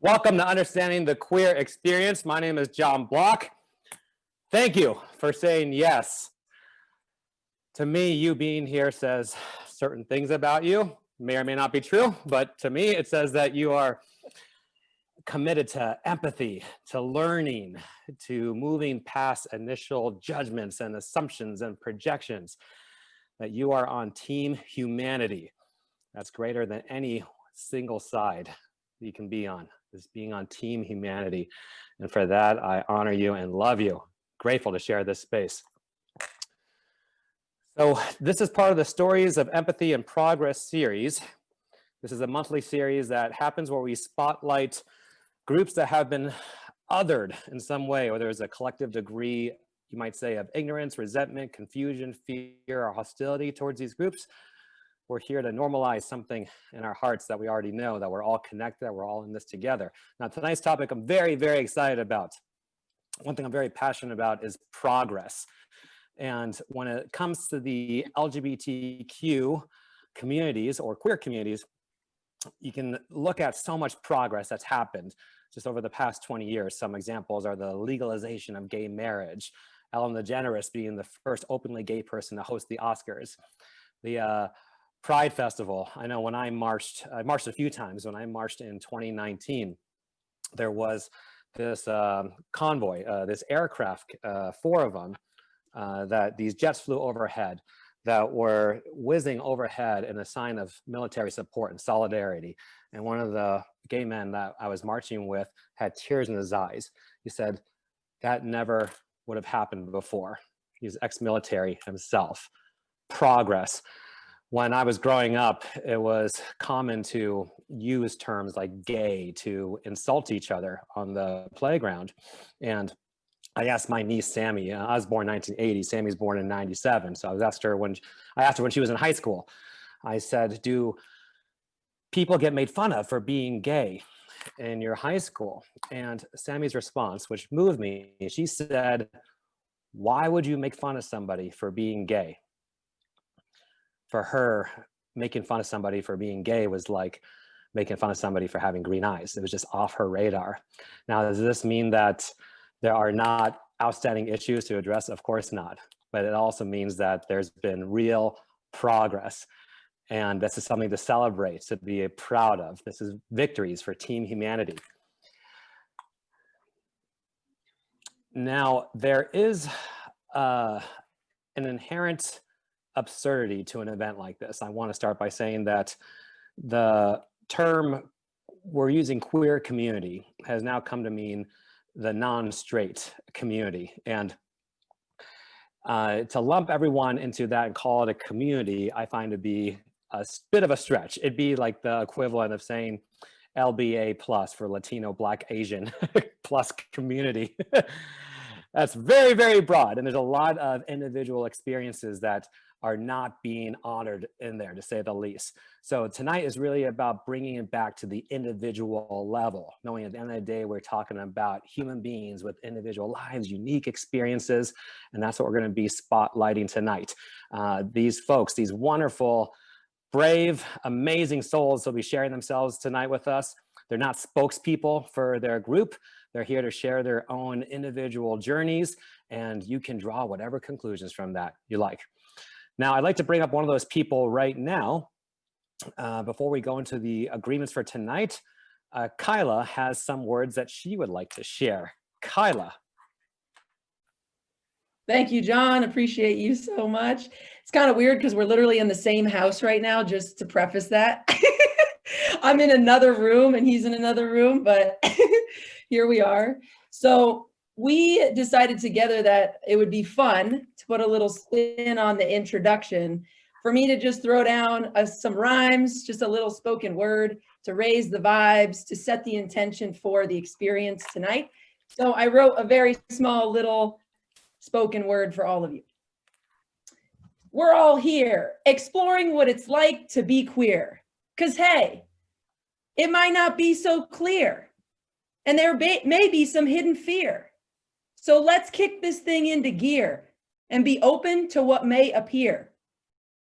Welcome to Understanding the Queer Experience. My name is Jon Block. Thank you for saying yes. To me, you being here says certain things about you. May or may not be true, but to me, it says that you are committed to empathy, to learning, to moving past initial judgments and assumptions and projections, that you are on team humanity. That's greater than any single side you can be on, is being on team humanity. And for that, I honor you and love you. Grateful to share this space. So this is part of the Stories of Empathy and Progress series. This is a monthly series that happens where we spotlight groups that have been othered in some way, or there's a collective degree, you might say, of ignorance, resentment, confusion, fear, or hostility towards these groups. We're here to normalize something in our hearts that we already know, that we're all connected, that we're all in this together. Now, tonight's topic I'm very, very excited about. One thing I'm very passionate about is progress. And when it comes to the LGBTQ communities or queer communities, you can look at so much progress that's happened just over the past 20 years. Some examples are the legalization of gay marriage, Ellen DeGeneres being the first openly gay person to host the Oscars, the Pride Festival. I know when I marched a few times. When I marched in 2019, there was this convoy, this aircraft, 4 of them, that these jets flew overhead, that were whizzing overhead in a sign of military support and solidarity. And one of the gay men that I was marching with had tears in his eyes. He said, that never would have happened before. He's ex-military himself. Progress. When I was growing up, it was common to use terms like gay to insult each other on the playground. And I asked my niece, Sammy, I was born in 1980, Sammy's born in 97. So I asked her when she was in high school, I said, do people get made fun of for being gay in your high school? And Sammy's response, which moved me, she said, why would you make fun of somebody for being gay? For her, making fun of somebody for being gay was like making fun of somebody for having green eyes. It was just off her radar. Now, does this mean that there are not outstanding issues to address? Of course not. But it also means that there's been real progress. And this is something to celebrate, to be proud of. This is victories for team humanity. Now, there is an inherent absurdity to an event like this. I want to start by saying that the term we're using, queer community, has now come to mean the non-straight community. And to lump everyone into that and call it a community, I find to be a bit of a stretch. It'd be like the equivalent of saying LBA plus for Latino, Black, Asian plus community. That's very, very broad. And there's a lot of individual experiences that are not being honored in there, to say the least. So tonight is really about bringing it back to the individual level, knowing at the end of the day, we're talking about human beings with individual lives, unique experiences, and that's what we're gonna be spotlighting tonight. These folks, these wonderful, brave, amazing souls will be sharing themselves tonight with us. They're not spokespeople for their group. They're here to share their own individual journeys, and you can draw whatever conclusions from that you like. Now, I'd like to bring up one of those people right now. Before we go into the agreements for tonight, Kyla has some words that she would like to share. Kyla. Thank you, John. Appreciate you so much. It's kind of weird because we're literally in the same house right now, just to preface that. I'm in another room and he's in another room, but here we are. So we decided together that it would be fun to put a little spin on the introduction, for me to just throw down some rhymes, just a little spoken word to raise the vibes, to set the intention for the experience tonight. So I wrote a very small little spoken word for all of you. We're all here exploring what it's like to be queer. 'Cause hey, it might not be so clear. And there may be some hidden fear. So let's kick this thing into gear and be open to what may appear.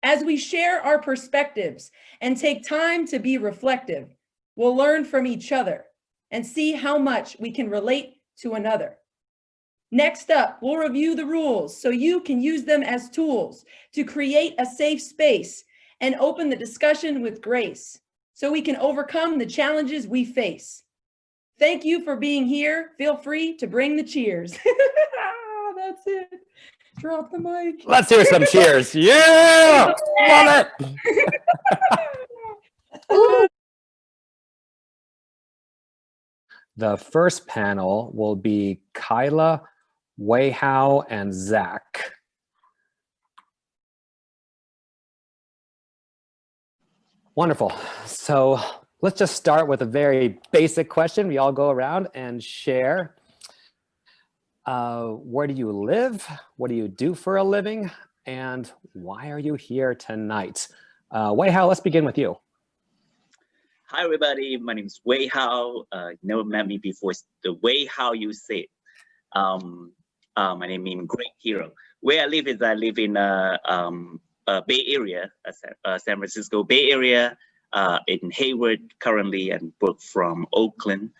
As we share our perspectives and take time to be reflective, we'll learn from each other and see how much we can relate to another. Next up, we'll review the rules so you can use them as tools to create a safe space and open the discussion with grace so we can overcome the challenges we face. Thank you for being here. Feel free to bring the cheers. That's it. Drop the mic. Let's hear some cheers. Yeah! Love it! The first panel will be Kyla, Wei Hao, and Zach. Wonderful. So let's just start with a very basic question. We all go around and share. Where do you live? What do you do for a living? And why are you here tonight? Wei Hao, let's begin with you. Hi, everybody. My name is Wei Hao. You never met me before. It's the way how you say it. My name means great hero. Where I live is I live in Bay Area, San Francisco Bay Area, in Hayward currently, and work from Oakland.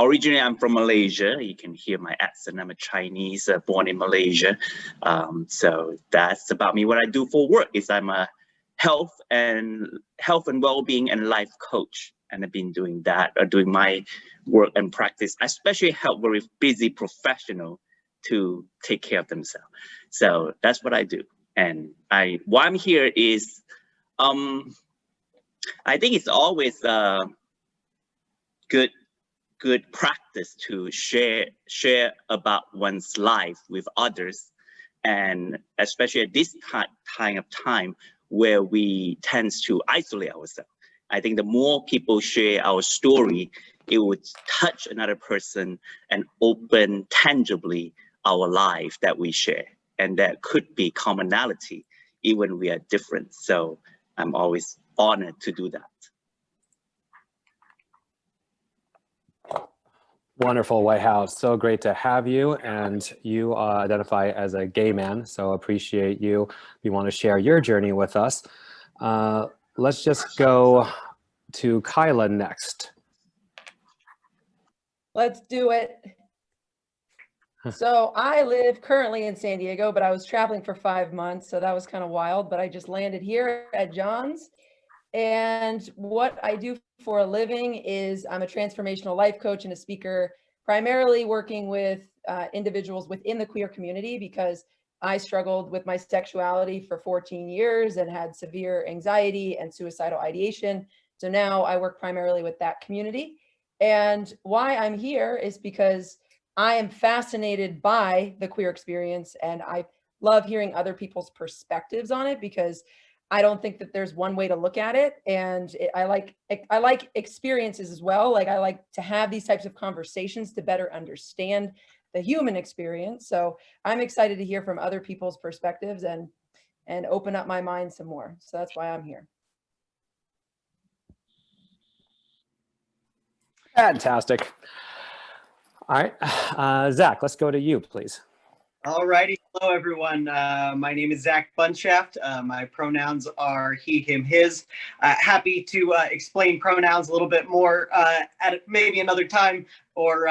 Originally, I'm from Malaysia. You can hear my accent. I'm a Chinese, born in Malaysia. So that's about me. What I do for work is I'm a health and well-being and life coach. And I've been doing that, doing my work and practice. I especially help very busy professionals to take care of themselves. So that's what I do. And why I'm here is, I think it's always good practice to share about one's life with others, and especially at this kind of time where we tend to isolate ourselves. I think the more people share our story, it would touch another person and open tangibly our life that we share. And that could be commonality, even we are different. So I'm always honored to do that. Wonderful, Wei Hao. So great to have you. And you identify as a gay man, so appreciate you. You want to share your journey with us. Let's just go to Kyla next. Let's do it. So I live currently in San Diego, but I was traveling for 5 months, so that was kind of wild, but I just landed here at Jon's. And what I do for a living is I'm a transformational life coach and a speaker, primarily working with individuals within the queer community, because I struggled with my sexuality for 14 years and had severe anxiety and suicidal ideation. So now I work primarily with that community. And why I'm here is because I am fascinated by the queer experience, and I love hearing other people's perspectives on it, because I don't think that there's one way to look at it. And I like experiences as well. Like, I like to have these types of conversations to better understand the human experience. So I'm excited to hear from other people's perspectives and open up my mind some more. So that's why I'm here. Fantastic. All right, Zach, let's go to you, please. All righty. Hello, everyone. My name is Zach Bunshaft. My pronouns are he, him, his. Happy to explain pronouns a little bit more at maybe another time or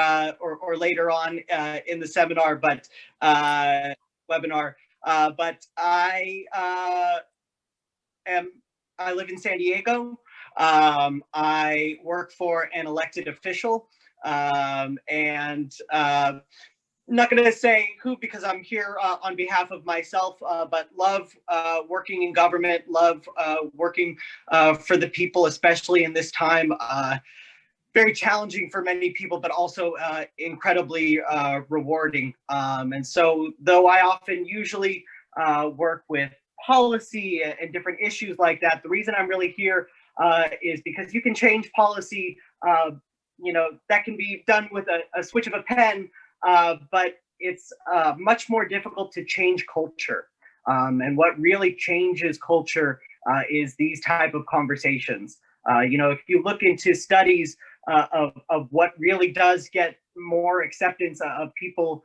later on in the seminar, but webinar. But I live in San Diego. I work for an elected official, and I'm not going to say who, because I'm here on behalf of myself, but love working in government, love working for the people, especially in this time. Very challenging for many people, but also incredibly rewarding. And so, though I often usually work with policy and different issues like that, the reason I'm really here is because you can change policy. That can be done with a switch of a pen. But it's much more difficult to change culture. And what really changes culture is these type of conversations. If you look into studies of what really does get more acceptance of people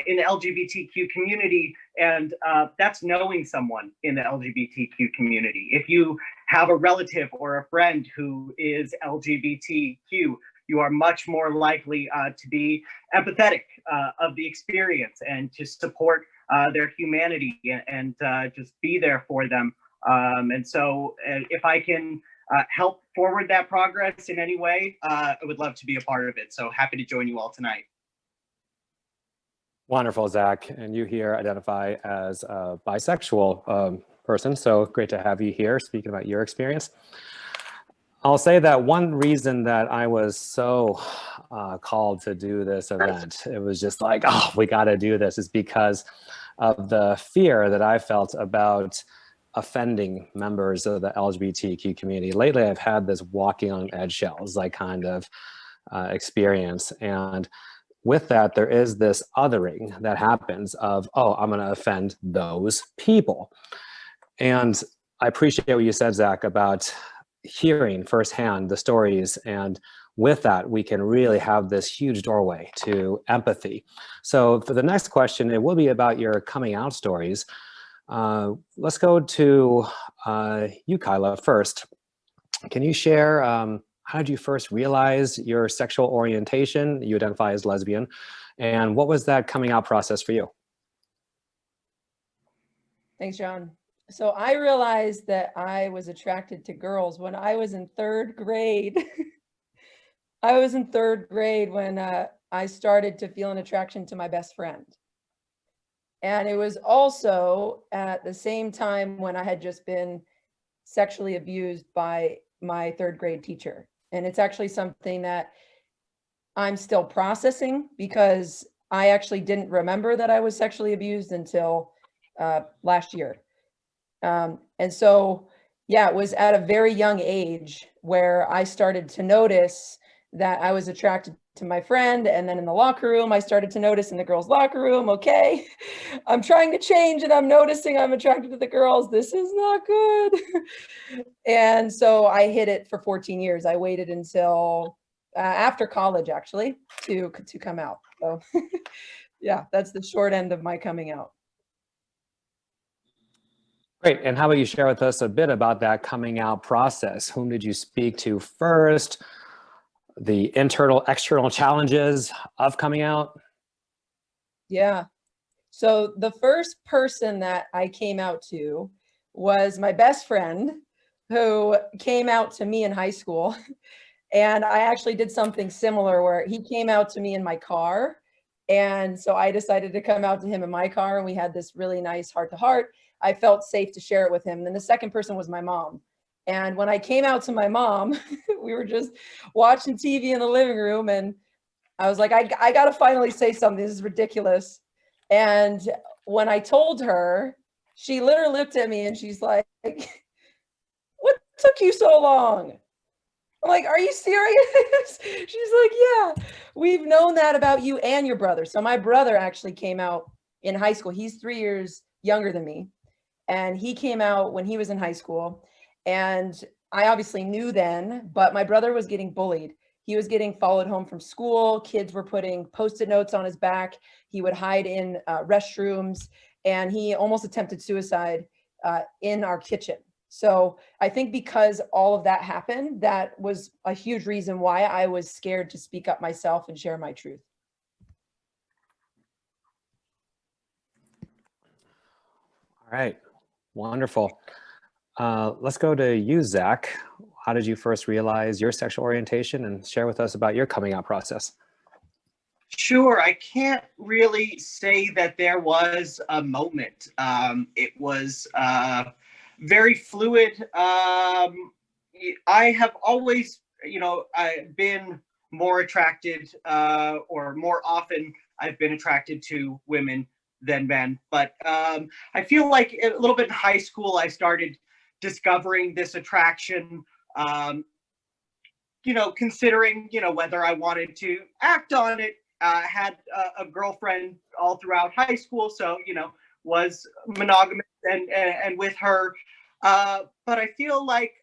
in the LGBTQ community, and that's knowing someone in the LGBTQ community. If you have a relative or a friend who is LGBTQ, you are much more likely to be empathetic of the experience and to support their humanity and just be there for them. And so if I can help forward that progress in any way, I would love to be a part of it. So happy to join you all tonight. Wonderful, Zach. And you here identify as a bisexual person. So great to have you here speaking about your experience. I'll say that one reason that I was so called to do this event, it was just like, oh, we got to do this, is because of the fear that I felt about offending members of the LGBTQ community. Lately, I've had this walking on eggshells like kind of experience. And with that, there is this othering that happens of, oh, I'm going to offend those people. And I appreciate what you said, Zach, about hearing firsthand the stories, and with that we can really have this huge doorway to empathy. So for the next question, it will be about your coming out stories. Let's go to you, Kyla, first. Can you share how did you first realize your sexual orientation? You identify as lesbian, and what was that coming out process for you? Thanks, Jon. So I realized that I was attracted to girls when I was in 3rd grade. I was in 3rd grade when I started to feel an attraction to my best friend. And it was also at the same time when I had just been sexually abused by my 3rd grade teacher. And it's actually something that I'm still processing, because I actually didn't remember that I was sexually abused until last year. And so, yeah, it was at a very young age where I started to notice that I was attracted to my friend. And then in the locker room, I started to notice in the girls' locker room, okay, I'm trying to change and I'm noticing I'm attracted to the girls. This is not good. And so I hid it for 14 years. I waited until after college, actually, to come out. So yeah, that's the short end of my coming out. Great. And how about you share with us a bit about that coming out process? Whom did you speak to first? The internal, external challenges of coming out? Yeah. So the first person that I came out to was my best friend, who came out to me in high school. And I actually did something similar where he came out to me in my car. And so I decided to come out to him in my car, and we had this really nice heart-to-heart. I felt safe to share it with him. And then the second person was my mom. And when I came out to my mom, we were just watching TV in the living room, and I was like, I got to finally say something. This is ridiculous. And when I told her, she literally looked at me and she's like, what took you so long? I'm like, are you serious? She's like, yeah, we've known that about you and your brother. So my brother actually came out in high school. He's 3 years younger than me. And he came out when he was in high school. And I obviously knew then, but my brother was getting bullied. He was getting followed home from school. Kids were putting Post-it notes on his back. He would hide in restrooms, and he almost attempted suicide in our kitchen. So I think because all of that happened, that was a huge reason why I was scared to speak up myself and share my truth. All right, wonderful. Let's go to you, Zach. How did you first realize your sexual orientation, and share with us about your coming out process? Sure, I can't really say that there was a moment. It was very fluid. I have always, I've been more attracted, or more often I've been attracted to women than men. But I feel like a little bit in high school, I started discovering this attraction, considering, whether I wanted to act on it. Had a girlfriend all throughout high school, so, was monogamous and with her. But I feel like,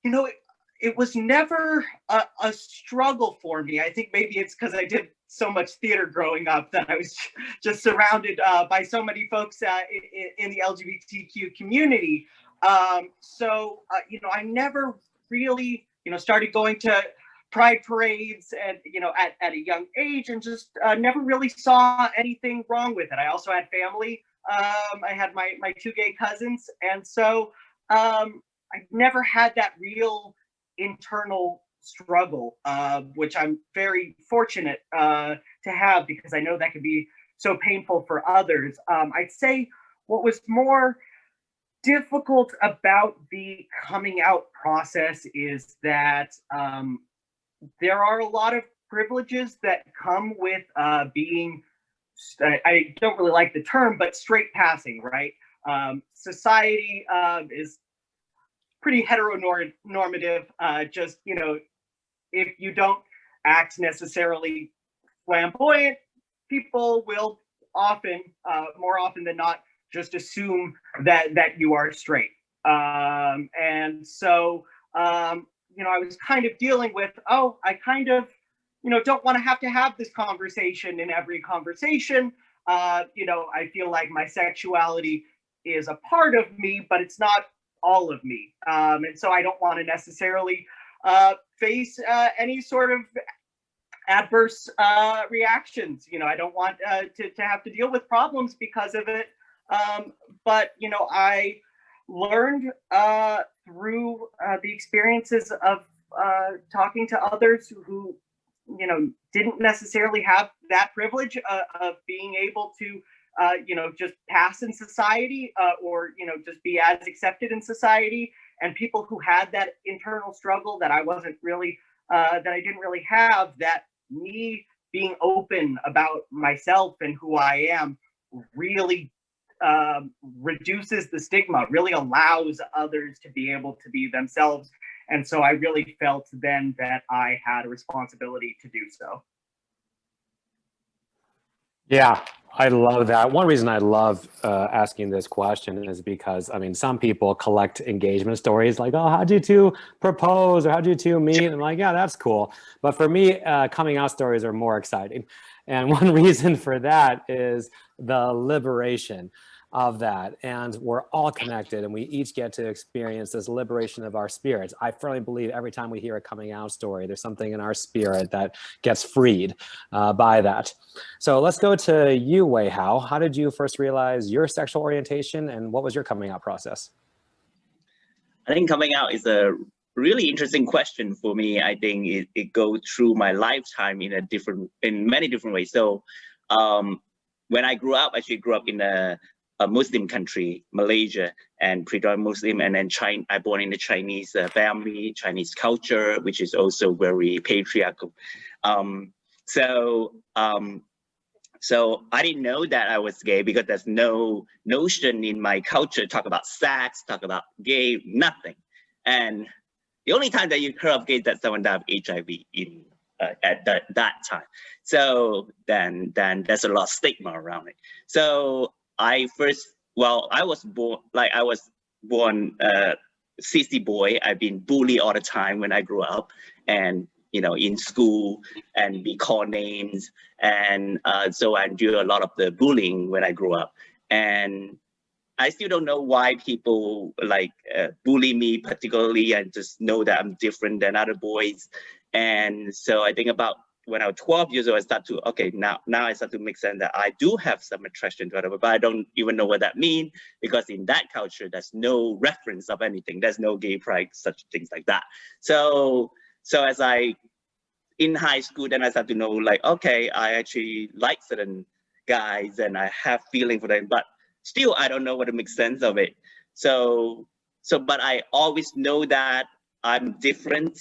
it was never a struggle for me. I think maybe it's because I did so much theater growing up that I was just surrounded by so many folks in the LGBTQ community. You know, I never really, you know, started going to pride parades and, you know, at a young age, and just never really saw anything wrong with it. I also had family. I had my two gay cousins. And so I never had that real internal struggle, which I'm very fortunate to have, because I know that can be so painful for others. I'd say what was more difficult about the coming out process is that there are a lot of privileges that come with being, I don't really like the term, but straight passing, right? Society is pretty heteronormative. Just, you know, if you don't act necessarily flamboyant, people will often, more often than not, just assume that you are straight. And so, you know, I was kind of dealing with, oh, I kind of, you know, don't want to have this conversation in every conversation. You know, I feel like my sexuality is a part of me, but it's not all of me. And so I don't want to necessarily face any sort of adverse reactions. You know, I don't want to have to deal with problems because of it. But, you know, I learned through the experiences of talking to others who, you know, didn't necessarily have that privilege of being able to, you know, just pass in society, or, you know, just be as accepted in society, and people who had that internal struggle that I wasn't really, that I didn't really have, that me being open about myself and who I am really reduces the stigma, really allows others to be able to be themselves. And so I really felt then that I had a responsibility to do so. Yeah, I love that. One reason I love asking this question is because, I mean, some people collect engagement stories like, oh, how'd you two propose, or how'd you two meet? And I'm like, yeah, that's cool. But for me, coming out stories are more exciting. And one reason for that is the liberation of that. And we're all connected, and we each get to experience this liberation of our spirits. I firmly believe every time we hear a coming out story, there's something in our spirit that gets freed by that. So let's go to you, Wei Hao. How did you first realize your sexual orientation, and what was your coming out process? I think coming out is a really interesting question for me. I think it goes through my lifetime in many different ways. So when I grew up, I actually grew up in a Muslim country, Malaysia, and predominantly Muslim, and then I born in the Chinese family, Chinese culture, which is also very patriarchal. So I didn't know that I was gay, because there's no notion in my culture talk about sex, talk about gay, nothing. And the only time that you hear of gay is that someone died of HIV at that time. So then there's a lot of stigma around it. So I was born sissy boy. I've been bullied all the time when I grew up, and you know, in school, and be called names, and so I do a lot of the bullying when I grew up. And I still don't know why people like bully me particularly. I just know that I'm different than other boys. And so I think about when I was 12 years old, I start to, okay, now I start to make sense that I do have some attraction to other people, but I don't even know what that means, because in that culture, there's no reference of anything. There's no gay pride, such things like that. So as in high school, then I start to know, like, okay, I actually like certain guys and I have feeling for them, but still I don't know what to make sense of it. But I always know that I'm different.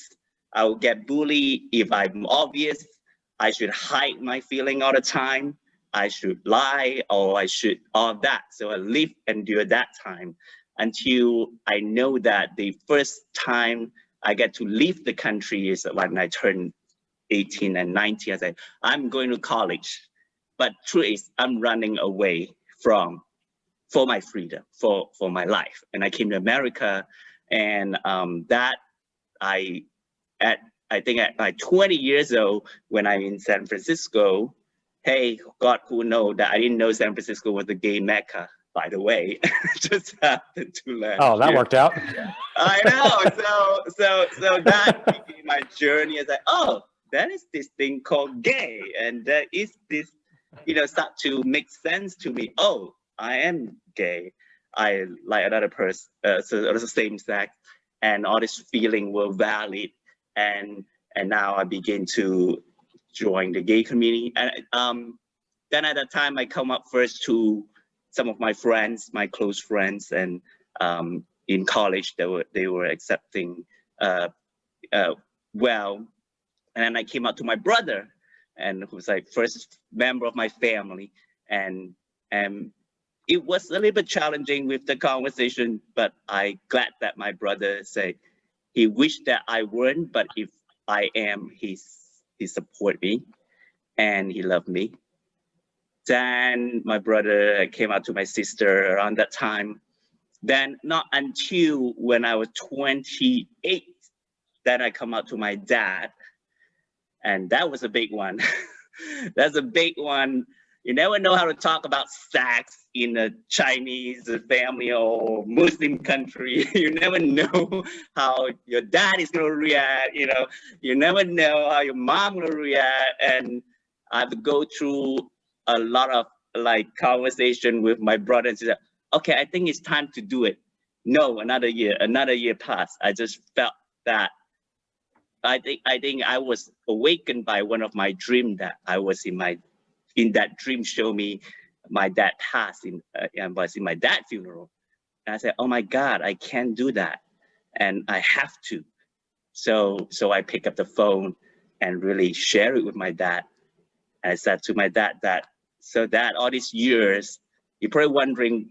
I will get bullied if I'm obvious. I should hide my feeling all the time. I should lie, or I should all that. So I live and endure that time until I know that the first time I get to leave the country is when I turn 18 and 19. I said, I'm going to college. But truth is, I'm running away for my freedom, for my life. And I came to America, and I think at my 20 years old, when I'm in San Francisco, hey, God who knows that I didn't know San Francisco was a gay mecca by the way. Just happened to land. Oh, that here. worked out. I know. So that became my journey. It's like, oh, there is this thing called gay, and there is this, start to make sense to me. Oh, I am gay. I like another person, so it's the same sex, and all this feeling were valid, and now I begin to join the gay community. And then at that time, I come up first to some of my friends, my close friends, and in college they were accepting well, and then I came out to my brother, and who was like first member of my family, and it was a little bit challenging with the conversation, but I glad that my brother said he wished that I weren't, but if I am, he support me and he loved me. Then my brother came out to my sister around that time. Then not until when I was 28, then I come out to my dad. And that was a big one. That's a big one. You never know how to talk about sex in a Chinese family or Muslim country. You never know how your dad is going to react. You never know how your mom will react. And I have to go through a lot of conversation with my brother and sister. Okay, I think it's time to do it. No, another year passed. I just felt that I think I was awakened by one of my dreams that I was in that dream show me my dad passed and was in my dad's funeral. And I said, oh my God, I can't do that. And I have to. So I pick up the phone and really share it with my dad. And I said to my dad that, so Dad, all these years, you're probably wondering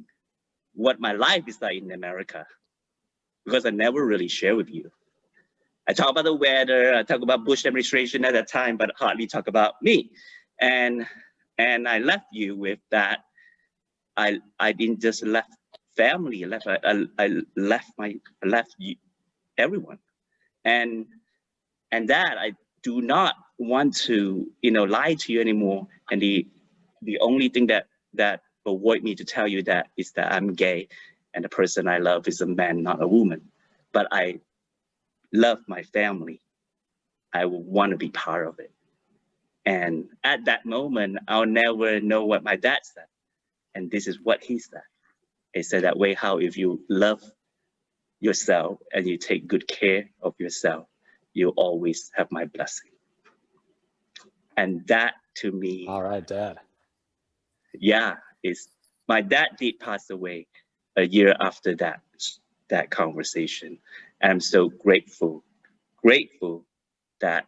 what my life is like in America, because I never really share with you. I talk about the weather, I talk about Bush administration at that time, but hardly talk about me. And I left you with that. I didn't just left family, I left you, everyone. And that I do not want to, lie to you anymore. And the only thing that avoid me to tell you that is that I'm gay, and the person I love is a man, not a woman. But I love my family. I want to be part of it. And at that moment, I'll never know what my dad said. And this is what he said. He said that way, how if you love yourself and you take good care of yourself, you always have my blessing. And that to me. All right, Dad. Yeah, my dad did pass away a year after that conversation. And I'm so grateful that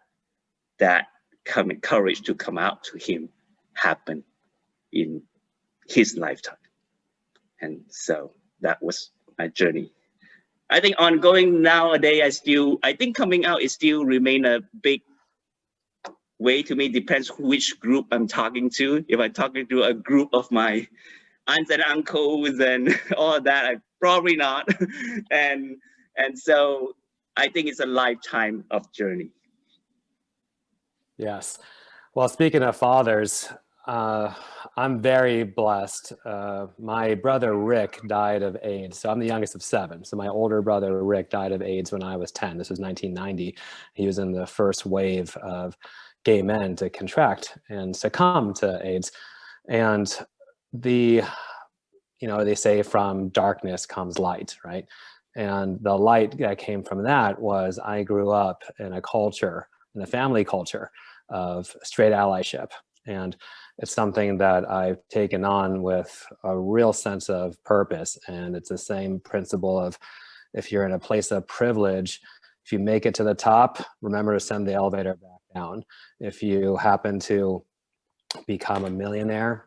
courage to come out to him happened in his lifetime. And so that was my journey. I think ongoing nowadays, I think coming out is still remain a big way to me. Depends which group I'm talking to. If I'm talking to a group of my aunts and uncles and all that, I probably not. and so I think it's a lifetime of journey. Yes. Well, speaking of fathers, I'm very blessed. My brother Rick died of AIDS. So I'm the youngest of 7. So my older brother Rick died of AIDS when I was 10. This was 1990. He was in the first wave of gay men to contract and succumb to AIDS. And they say from darkness comes light, right? And the light that came from that was I grew up in a culture, in a family culture of straight allyship. And it's something that I've taken on with a real sense of purpose. And it's the same principle of if you're in a place of privilege, if you make it to the top, remember to send the elevator back down. If you happen to become a millionaire,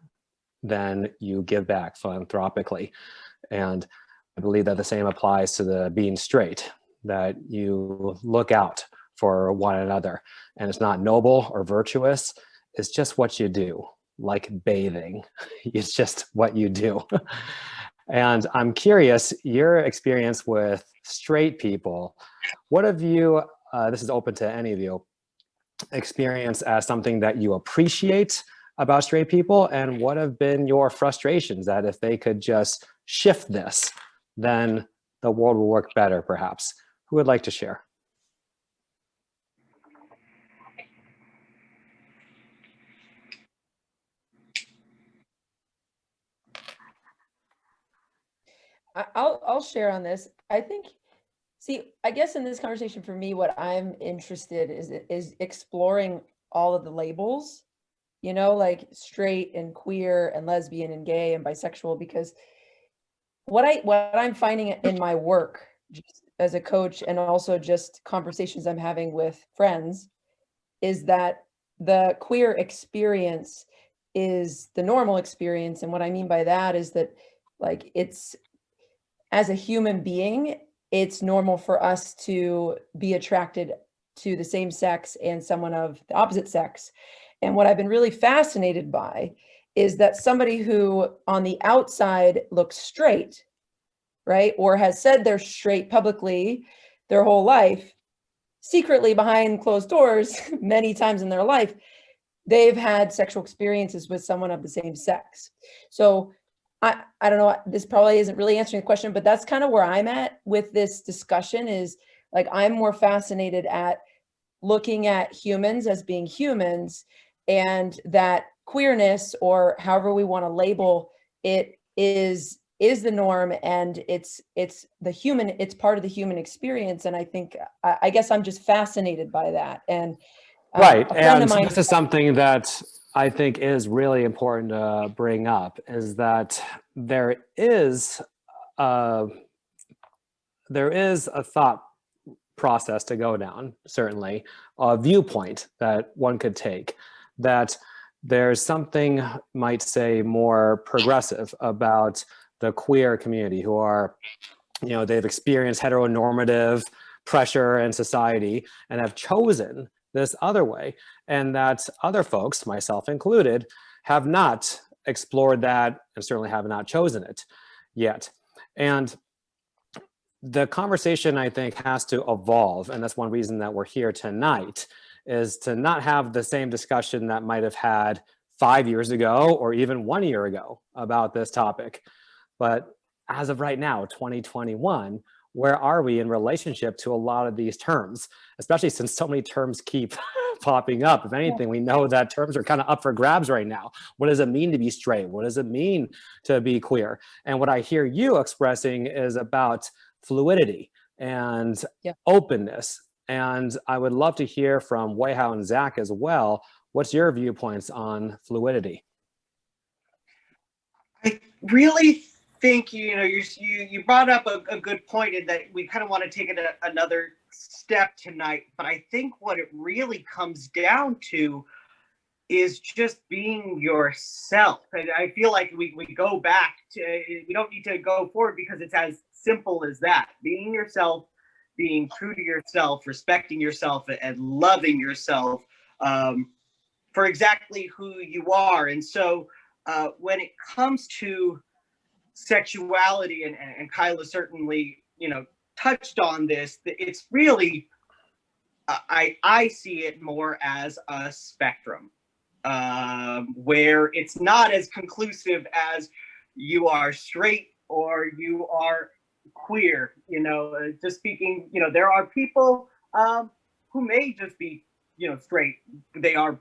then you give back philanthropically. And I believe that the same applies to the being straight, that you look out for one another. And it's not noble or virtuous. It's just what you do, like bathing. It's just what you do. And I'm curious, your experience with straight people, what have you, this is open to any of you, experience as something that you appreciate about straight people, and what have been your frustrations that if they could just shift this, then the world will work better, perhaps? Who would like to share? I'll share on this. I think, see, I guess in this conversation for me, what I'm interested is exploring all of the labels, you know, like straight and queer and lesbian and gay and bisexual, because what I'm finding in my work just as a coach and also just conversations I'm having with friends is that the queer experience is the normal experience. And what I mean by that is that, like, it's, as a human being, it's normal for us to be attracted to the same sex and someone of the opposite sex. And what I've been really fascinated by is that somebody who on the outside looks straight, right, or has said they're straight publicly their whole life, secretly behind closed doors many times in their life, they've had sexual experiences with someone of the same sex. So I don't know, this probably isn't really answering the question, but that's kind of where I'm at with this discussion is, like, I'm more fascinated at looking at humans as being humans, and that queerness, or however we want to label it, is the norm, and it's the human, it's part of the human experience. And I think, I guess I'm just fascinated by that. And Right, a friend of and mine, this is something that I think is really important to bring up, is that there is a thought process to go down, certainly, a viewpoint that one could take, that there's something, might say, more progressive about the queer community, who are, you know, they've experienced heteronormative pressure in society and have chosen this other way, and that other folks, myself included, have not explored that and certainly have not chosen it yet. And the conversation, I think, has to evolve, and that's one reason that we're here tonight, is to not have the same discussion that might have had 5 years ago or even 1 year ago about this topic. But as of right now, 2021, where are we in relationship to a lot of these terms, especially since so many terms keep popping up? If anything, we know that terms are kind of up for grabs right now. What does it mean to be straight? What does it mean to be queer? And what I hear you expressing is about fluidity and openness. And I would love to hear from Weihao and Zach as well. What's your viewpoints on fluidity? I really think, you know, you brought up a good point in that we kind of want to take it another step tonight. But I think what it really comes down to is just being yourself. And I feel like we go back to, we don't need to go forward because it's as simple as that. Being yourself, being true to yourself, respecting yourself, and loving yourself for exactly who you are. And so when it comes to sexuality, and Kyla certainly, you know, touched on this, it's really, I see it more as a spectrum. Where it's not as conclusive as you are straight or you are queer. You know, just speaking, you know, there are people who may just be, you know, straight. They are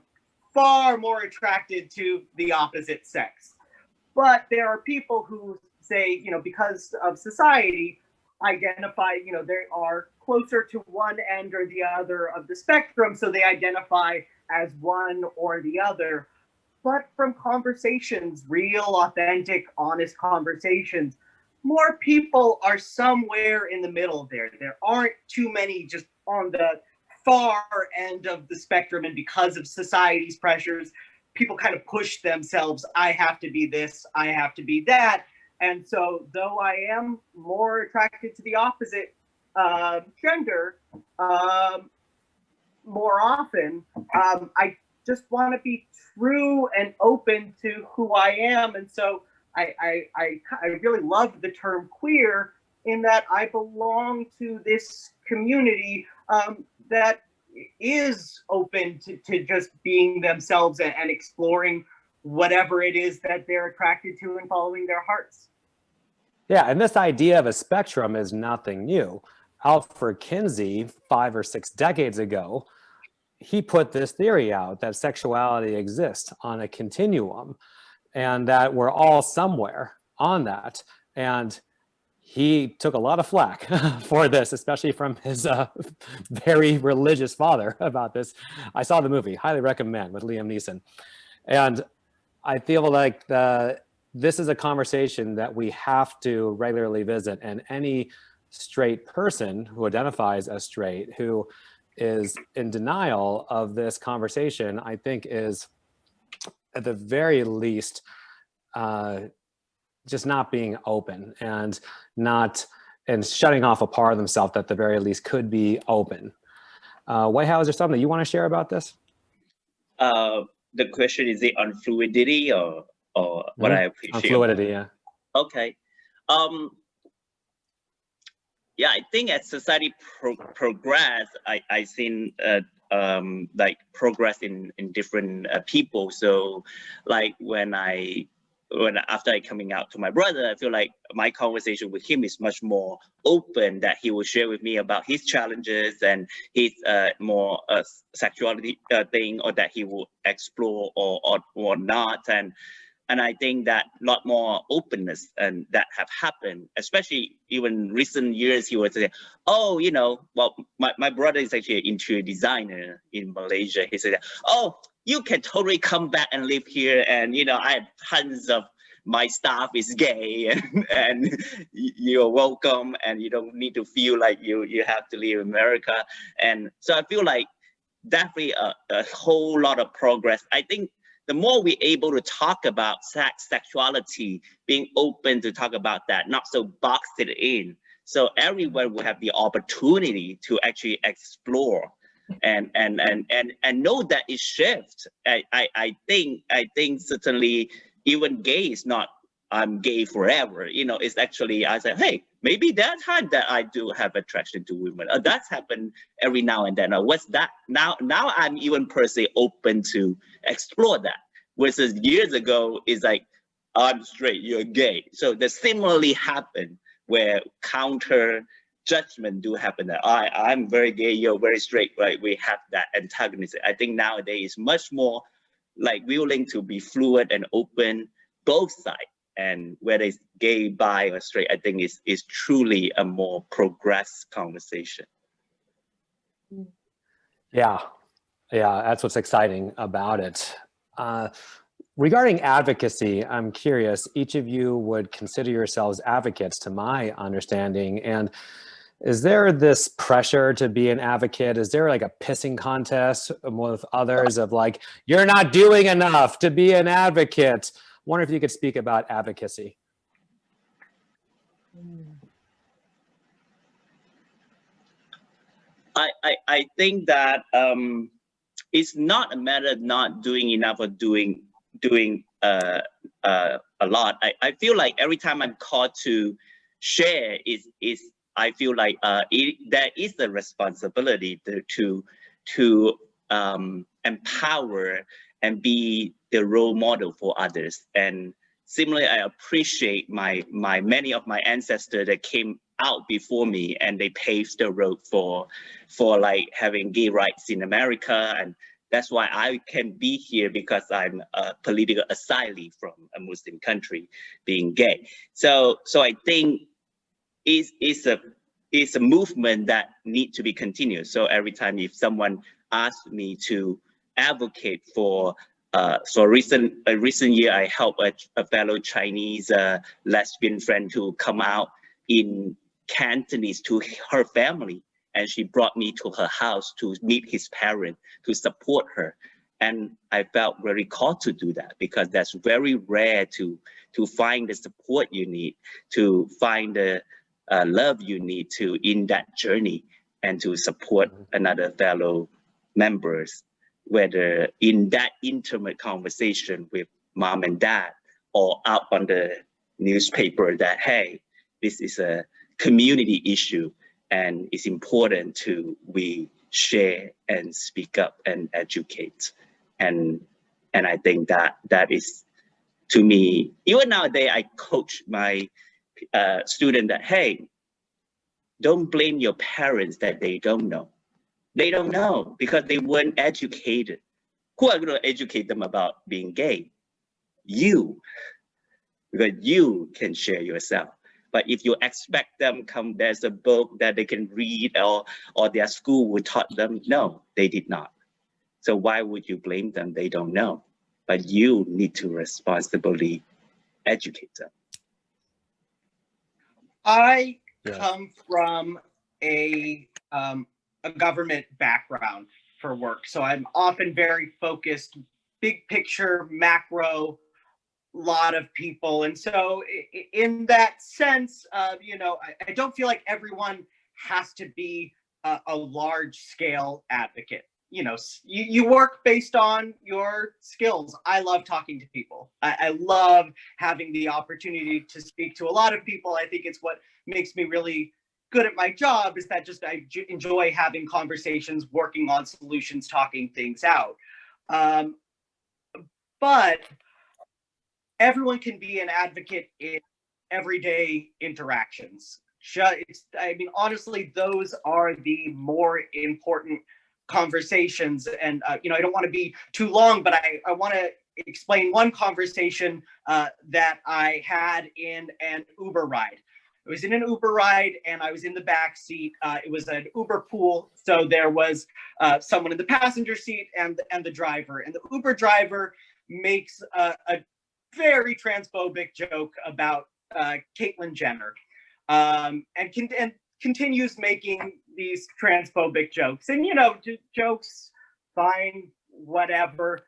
far more attracted to the opposite sex. But there are people who say, you know, because of society, identify, you know, they are closer to one end or the other of the spectrum, so they identify as one or the other. But from conversations, real, authentic, honest conversations, more people are somewhere in the middle there. There aren't too many just on the far end of the spectrum, and because of society's pressures, people kind of push themselves. I have to be this, I have to be that. And so though I am more attracted to the opposite gender more often, I just want to be true and open to who I am. And so I really love the term queer, in that I belong to this community that is open to just being themselves and exploring whatever it is that they're attracted to and following their hearts. Yeah, and this idea of a spectrum is nothing new. Alfred Kinsey, 5 or 6 decades ago, he put this theory out that sexuality exists on a continuum and that we're all somewhere on that. And he took a lot of flack for this, especially from his very religious father about this. I saw the movie, highly recommend, with Liam Neeson. And I feel like this is a conversation that we have to regularly visit, and any straight person who identifies as straight, who is in denial of this conversation, I think is at the very least just not being open and shutting off a part of themselves that at the very least could be open. Whitehouse, is there something that you want to share about this? The question, is it on fluidity or what I appreciate? On fluidity, yeah. Okay. Yeah, I think as society progress, I seen like progress in different people. So like after I coming out to my brother, I feel like my conversation with him is much more open, that he will share with me about his challenges and his more sexuality thing, or that he will explore or not. And I think that a lot more openness and that have happened, especially even recent years. He would say, oh, you know, well, my brother is actually an interior designer in Malaysia. He said, oh, you can totally come back and live here. And, you know, I have tons of my staff is gay and you're welcome and you don't need to feel like you have to leave America. And so I feel like definitely a whole lot of progress. I think the more we're able to talk about sexuality, being open to talk about that, not so boxed it in. So everyone will have the opportunity to actually explore and know that it shifts. I think certainly even gay is not I'm gay forever. You know, it's actually I said, hey, maybe that time that I do have attraction to women. That's happened every now and then. What's that? Now I'm even personally open to explore that. Versus years ago is like, I'm straight, you're gay. So that similarly happened where counter judgment do happen that I'm very gay, you're very straight, right? We have that antagonism. I think nowadays is much more like willing to be fluid and open both sides. And whether it's gay, bi, or straight, I think is truly a more progressed conversation. Yeah, that's what's exciting about it. Regarding advocacy, I'm curious, each of you would consider yourselves advocates to my understanding. And is there this pressure to be an advocate? Is there like a pissing contest with others of like, you're not doing enough to be an advocate? I wonder if you could speak about advocacy. I think that it's not a matter of not doing enough or doing a lot. I feel like every time I'm called to share is I feel like there is a responsibility to empower and be the role model for others. And similarly, I appreciate many of my ancestors that came out before me and they paved the road for like having gay rights in America. And that's why I can be here, because I'm a political asylee from a Muslim country, being gay. So I think it's a movement that needs to be continued. So every time if someone asks me to advocate for recent year, I helped a fellow Chinese lesbian friend to come out in Cantonese to her family, and she brought me to her house to meet his parents, to support her. And I felt very called to do that, because that's very rare to find the support you need, to find the love you need to in that journey, and to support another fellow members, whether in that intimate conversation with mom and dad, or out on the newspaper that, hey, this is a community issue and it's important we share and speak up and educate. And And I think that is, to me, even nowadays, I coach my student that, hey, don't blame your parents that they don't know. They don't know because they weren't educated. Who are going to educate them about being gay? You, because you can share yourself. But if you expect them there's a book that they can read or their school would taught them, no, they did not. So why would you blame them? They don't know. But you need to responsibly educate them. I Yes. come from a government background for work, so I'm often very focused, big picture, macro, lot of people, and so in that sense, you know, I don't feel like everyone has to be a large scale advocate. You know, you work based on your skills. I love talking to people. I love having the opportunity to speak to a lot of people. I think it's what makes me really good at my job, is that just I enjoy having conversations, working on solutions, talking things out. But everyone can be an advocate in everyday interactions. I mean, honestly, those are the more important conversations. And, you know, I don't want to be too long, but I want to explain one conversation that I had in an Uber ride. I was in an Uber ride and I was in the back seat. It was an Uber pool. So there was someone in the passenger seat and the driver. And the Uber driver makes a very transphobic joke about Caitlyn Jenner, and continues making these transphobic jokes. And, you know, jokes, fine, whatever.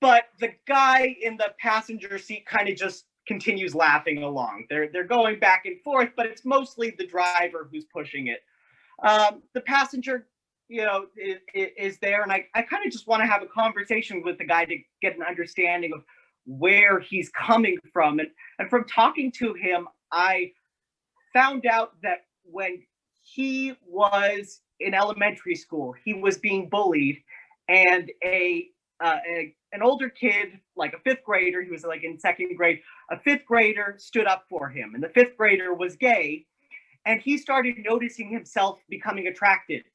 But the guy in the passenger seat kind of just continues laughing along. They're going back and forth, but it's mostly the driver who's pushing it. The passenger, you know, is there, and I kind of just want to have a conversation with the guy to get an understanding of where he's coming from. And from talking to him, I found out that when he was in elementary school, he was being bullied, and an older kid, like a fifth grader, he was like in second grade, a fifth grader stood up for him, and the fifth grader was gay, and he started noticing himself becoming attracted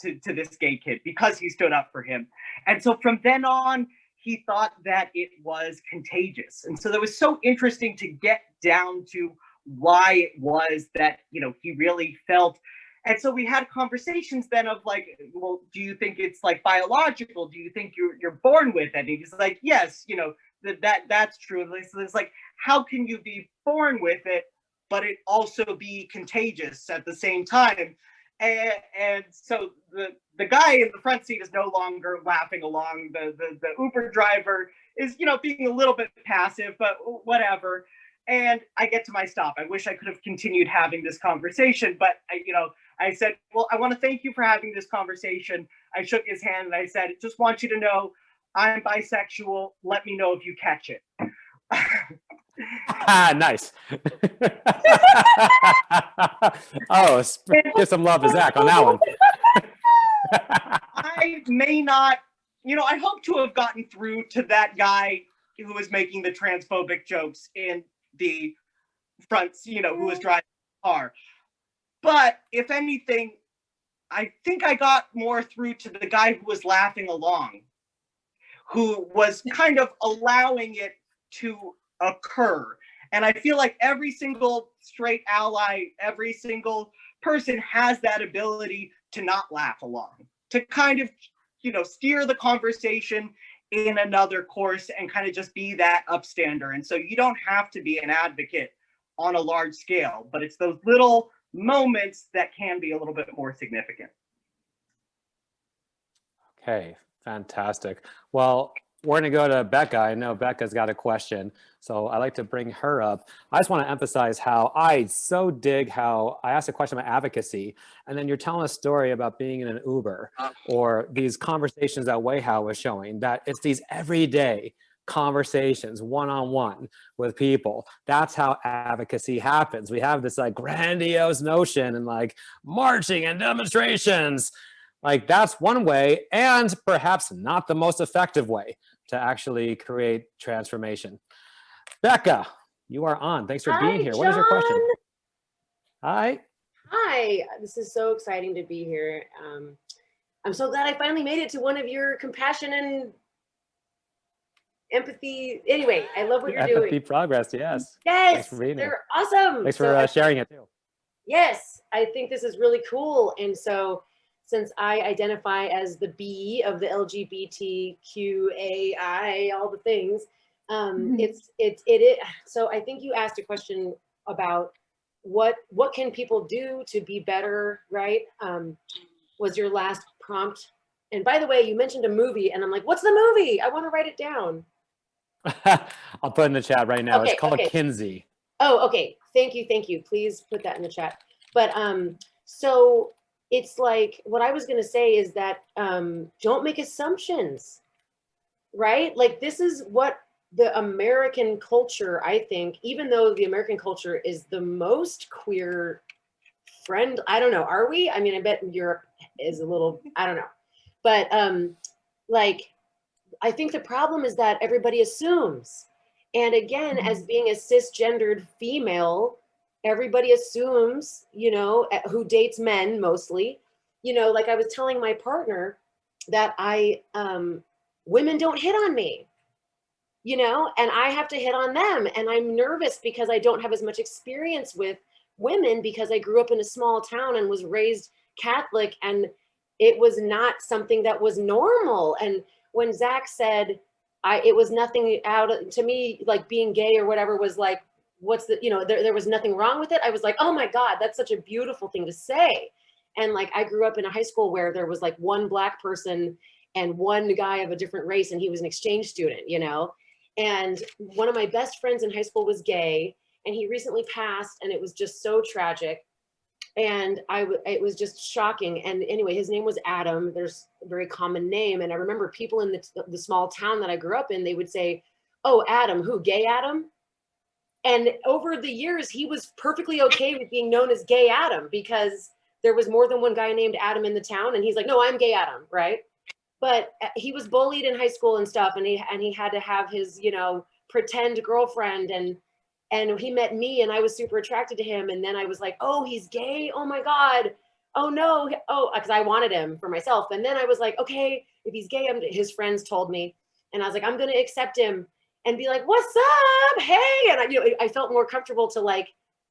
to this gay kid because he stood up for him. And so from then on, he thought that it was contagious. And so that was so interesting to get down to why it was that, you know, he really felt. And so we had conversations then of like, well, do you think it's like biological? Do you think you're born with it? And he's like, yes, you know, that's true. So it's like, how can you be born with it, but it also be contagious at the same time? And so the guy in the front seat is no longer laughing along. The Uber driver is, you know, being a little bit passive, but whatever. And I get to my stop. I wish I could have continued having this conversation, but I said, well, I want to thank you for having this conversation. I shook his hand and I said, just want you to know I'm bisexual. Let me know if you catch it. Nice. Oh, give some love to Zach on that one. I may not, you know, I hope to have gotten through to that guy who was making the transphobic jokes in the front, you know, who was driving the car. But if anything, I think I got more through to the guy who was laughing along, who was kind of allowing it to occur. And I feel like every single straight ally, every single person has that ability to not laugh along, to kind of, you know, steer the conversation in another course and kind of just be that upstander. And so you don't have to be an advocate on a large scale, but it's those little moments that can be a little bit more significant. Okay, fantastic. Well, we're going to go to Becca. I know Becca's got a question, so I'd like to bring her up. I just want to emphasize how I so dig how I asked a question about advocacy, and then you're telling a story about being in an Uber, or these conversations that Weihao was showing, that it's these everyday conversations one-on-one with people. That's how advocacy happens. We have this like grandiose notion and like marching and demonstrations. Like that's one way, and perhaps not the most effective way. to actually create transformation. Becca, you are on. Thanks for being here. What is your question? Jon. Hi. Hi, this is so exciting to be here. I'm so glad I finally made it to one of your compassion and empathy. Anyway, I love what you're Empathy doing. progress, yes. Yes, Thanks for being here. they're awesome. Thanks So for sharing it too. yes, I think this is really cool. And so since I identify as the B of the LGBTQAI, all the things, so I think you asked a question about what can people do to be better, right? Was your last prompt. And by the way, you mentioned a movie and I'm like, what's the movie? I want to write it down. I'll put it in the chat right now. Okay, It's called okay. Kinsey. Oh, okay. Thank you. Thank you. Please put that in the chat. But so it's like, what I was going to say is that don't make assumptions, right? Like this is what the American culture, I think, even though the American culture is the most queer friend, I don't know, are we? I mean, I bet Europe is a little, I don't know. But like, I think the problem is that everybody assumes. And again, as being a cisgendered female, everybody assumes, you know, who dates men mostly, you know, like I was telling my partner that women don't hit on me, you know, and I have to hit on them. And I'm nervous because I don't have as much experience with women because I grew up in a small town and was raised Catholic, and it was not something that was normal. And when Zach said, it was nothing to me, like being gay or whatever was like, what's the, you know, there was nothing wrong with it. I was like, oh my God, that's such a beautiful thing to say. And like, I grew up in a high school where there was like one Black person and one guy of a different race, and he was an exchange student, you know? And one of my best friends in high school was gay, and he recently passed, and it was just so tragic. And it was just shocking. And anyway, his name was Adam. There's a very common name. And I remember people in the small town that I grew up in, they would say, oh, Adam, who, gay Adam? And over the years, he was perfectly okay with being known as gay Adam because there was more than one guy named Adam in the town. And he's like, no, I'm gay Adam, right? But he was bullied in high school and stuff. And he had to have his, you know, pretend girlfriend, and he met me and I was super attracted to him. And then I was like, oh, he's gay. Oh my God. Oh no. Oh, because I wanted him for myself. And then I was like, okay, if he's gay, his friends told me. And I was like, I'm going to accept him and be like, what's up? Hey. And I felt more comfortable to like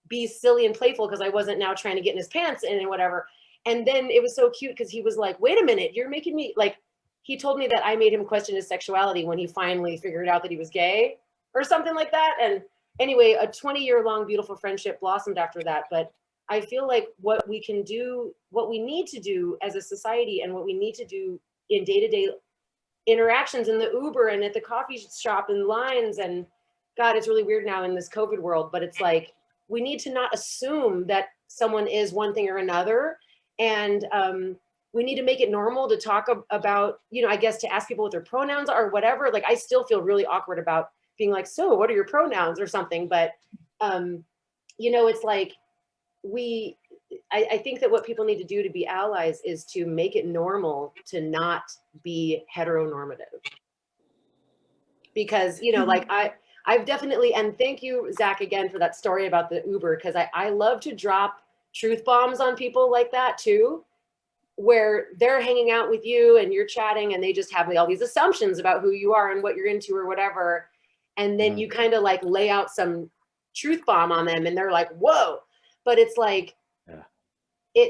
be silly and playful because I wasn't now trying to get in his pants and whatever. And then it was so cute because he was like, wait a minute, you're making me like, he told me that I made him question his sexuality when he finally figured out that he was gay or something like that. And anyway, a 20-year-long beautiful friendship blossomed after that. But I feel like what we can do, what we need to do as a society, and what we need to do in day-to-day interactions in the Uber and at the coffee shop and lines, and God, it's really weird now in this COVID world, but it's like, we need to not assume that someone is one thing or another. And we need to make it normal to talk about, you know, I guess to ask people what their pronouns are or whatever. Like, I still feel really awkward about being like, so what are your pronouns or something? But, you know, it's like, I think that what people need to do to be allies is to make it normal to not be heteronormative. Because, you know, like I've definitely, and thank you, Zach, again, for that story about the Uber, because I love to drop truth bombs on people like that too, where they're hanging out with you and you're chatting and they just have all these assumptions about who you are and what you're into or whatever. And then you kind of like lay out some truth bomb on them and they're like, whoa. But it's like,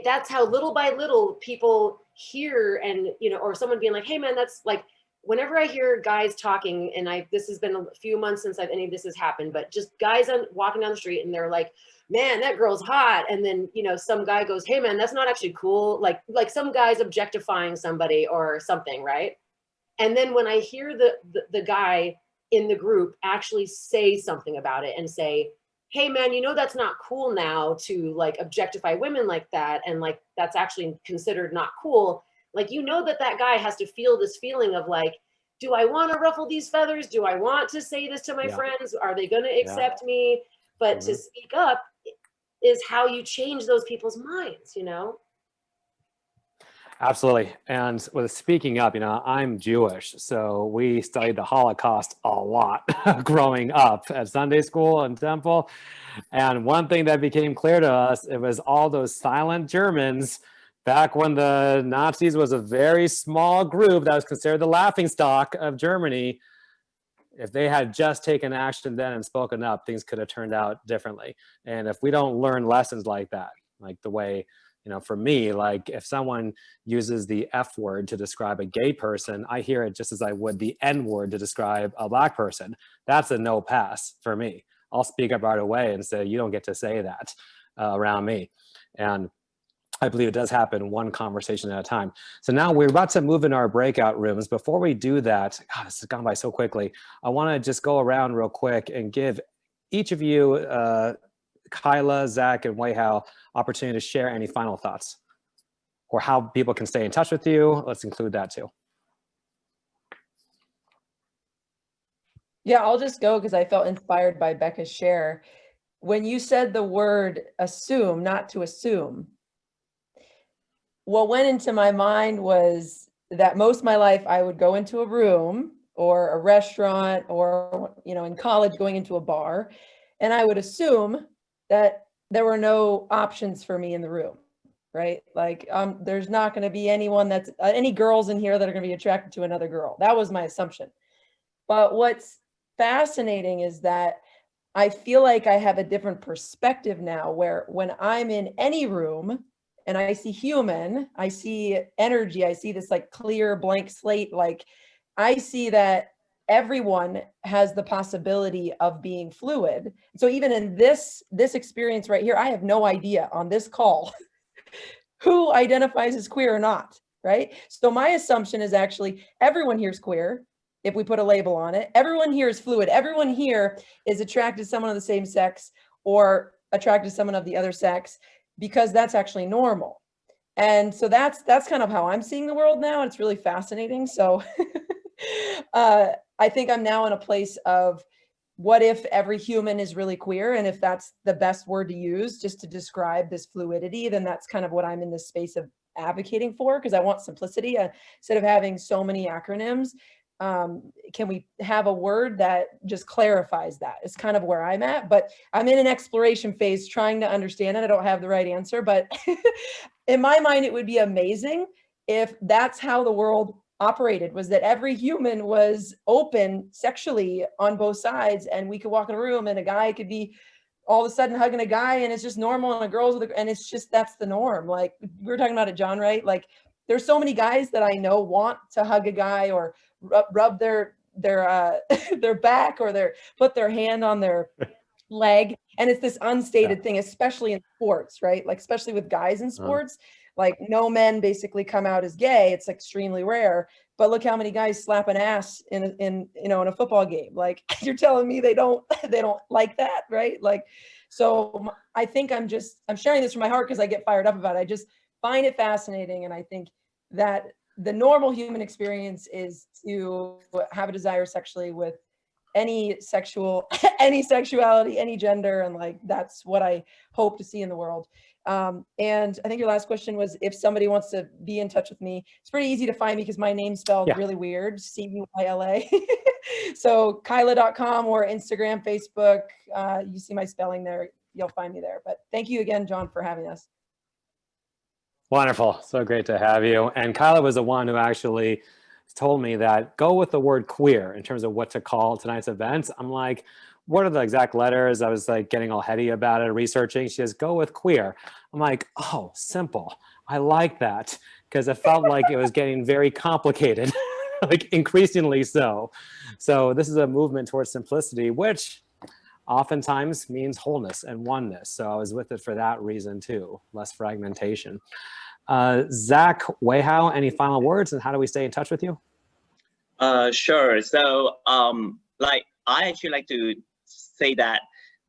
that's how little by little people hear, and, you know, or someone being like, hey man, that's like, whenever I hear guys talking, and this has been a few months since any of this has happened, but just guys walking down the street and they're like, man, that girl's hot. And then, you know, some guy goes, hey man, that's not actually cool. Like some guy's objectifying somebody or something, right? And then when I hear the guy in the group actually say something about it and say, hey man, you know, that's not cool now to like objectify women like that. And like, that's actually considered not cool. Like, you know, that guy has to feel this feeling of like, do I want to ruffle these feathers? Do I want to say this to my friends? Are they going to accept me? But to speak up is how you change those people's minds, you know? Absolutely. And with speaking up, I'm Jewish, so we studied the Holocaust a lot growing up at Sunday school and temple. And one thing that became clear to us, it was all those silent Germans back when the Nazis was a very small group that was considered the laughingstock of Germany. If they had just taken action then and spoken up, things could have turned out differently. And if we don't learn lessons like that, like the way, for me, like if someone uses the F word to describe a gay person, I hear it just as I would the N word to describe a Black person. That's a no pass for me. I'll speak up right away and say, you don't get to say that around me. And I believe it does happen one conversation at a time. So now we're about to move in our breakout rooms. Before we do that, God, this has gone by so quickly. I want to just go around real quick and give each of you, Kyla, Zach, and Weihao, opportunity to share any final thoughts or how people can stay in touch with you. Let's include that too. Yeah, I'll just go because I felt inspired by Becca's share. When you said the word assume, not to assume, what went into my mind was that most of my life I would go into a room or a restaurant or, in college going into a bar, and I would assume that there were no options for me in the room, right? Like there's not going to be anyone that's any girls in here that are going to be attracted to another girl. That was my assumption. But what's fascinating is that I feel like I have a different perspective now where when I'm in any room and I see human, I see energy, I see this like clear blank slate, like I see that everyone has the possibility of being fluid. So even in this experience right here, I have no idea on this call who identifies as queer or not, right? So my assumption is actually everyone here is queer. If we put a label on it, everyone here is fluid. Everyone here is attracted to someone of the same sex or attracted to someone of the other sex because that's actually normal. And so that's kind of how I'm seeing the world now. And it's really fascinating. So I think I'm now in a place of what if every human is really queer? And if that's the best word to use just to describe this fluidity, then that's kind of what I'm in this space of advocating for, because I want simplicity. Instead of having so many acronyms, can we have a word that just clarifies that? It's kind of where I'm at, but I'm in an exploration phase trying to understand it. I don't have the right answer, but in my mind, it would be amazing if that's how the world operated, was that every human was open sexually on both sides, and we could walk in a room and a guy could be all of a sudden hugging a guy and it's just normal, and a girl's with and it's just, that's the norm. Like we were talking about it, John, right? Like there's so many guys that I know want to hug a guy or rub their back or put their hand on their leg, and it's this unstated thing, especially in sports, right? Like especially with guys in sports, like no men basically come out as gay. It's extremely rare, but look how many guys slap an ass in a football game. Like you're telling me they don't like that, right? Like, so I think I'm sharing this from my heart because I get fired up about it. I just find it fascinating, and I think that the normal human experience is to have a desire sexually with any sexuality, any gender. And like, that's what I hope to see in the world. And I think your last question was if somebody wants to be in touch with me. It's pretty easy to find me because my name's spelled really weird, Cuyla. So Kyla.com or Instagram, Facebook, you see my spelling there, you'll find me there. But thank you again, John, for having us. Wonderful. So great to have you. And Kyla was the one who actually told me that go with the word queer in terms of what to call tonight's event. I'm like, what are the exact letters? I was like getting all heady about it, researching. She says, go with queer. I'm like, oh, simple. I like that because it felt like it was getting very complicated, like increasingly so. So this is a movement towards simplicity, which oftentimes means wholeness and oneness. So I was with it for that reason too, less fragmentation. Zach, Weihao, any final words, and how do we stay in touch with you? Sure. So like I actually like to say that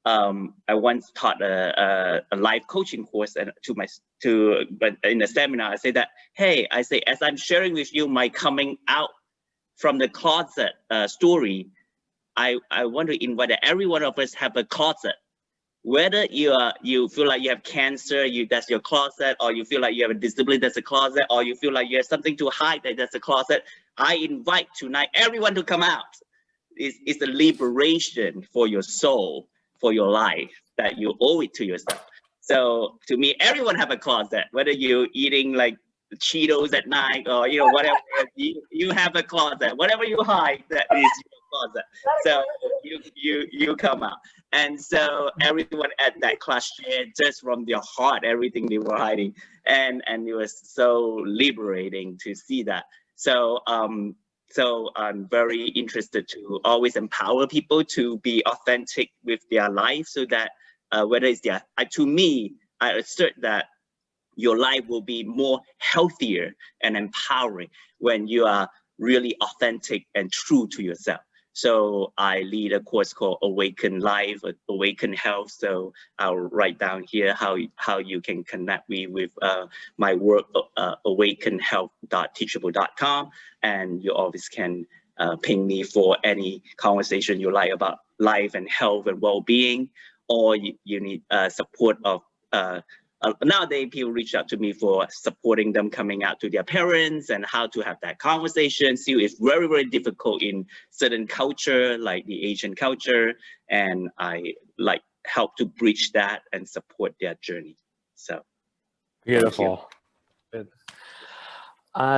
I once taught a life coaching course but in a seminar I say that, hey, I say, as I'm sharing with you my coming out from the closet story, I want to invite that every one of us have a closet whether you feel like you have cancer, that's your closet, or you feel like you have a disability, that's a closet, or you feel like you have something to hide, that's a closet. I invite tonight everyone to come out. It's a liberation for your soul, for your life, that you owe it to yourself. So to me, everyone have a closet, whether you're eating like Cheetos at night or whatever, you have a closet. Whatever you hide, that is your closet. So you come out. And so everyone at that class shared just from their heart everything they were hiding, and it was so liberating to see that. So so I'm very interested to always empower people to be authentic with their life, so that whether it's to me, I assert that your life will be more healthier and empowering when you are really authentic and true to yourself. So I lead a course called Awaken Life, Awaken Health. So I'll write down here how you can connect me with my work, awakenhealth.teachable.com. And you always can ping me for any conversation you like about life and health and well-being, or you need support of nowadays people reach out to me for supporting them coming out to their parents and how to have that conversation. So it's very, very difficult in certain culture, like the Asian culture, and I help to bridge that and support their journey. So beautiful.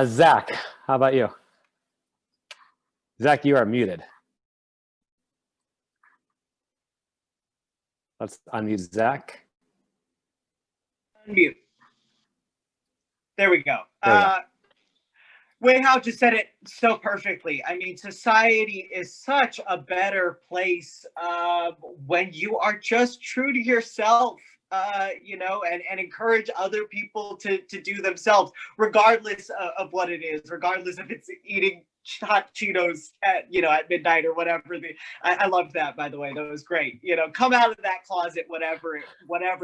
Zach, how about you? Zach, you are muted. Let's unmute Zach. Unmute. There we go. Wei Hao just said it so perfectly. I mean, society is such a better place when you are just true to yourself, and encourage other people to do themselves, regardless of what it is, regardless if it's eating hot Cheetos at midnight or whatever. I loved that, by the way. That was great. Come out of that closet, whatever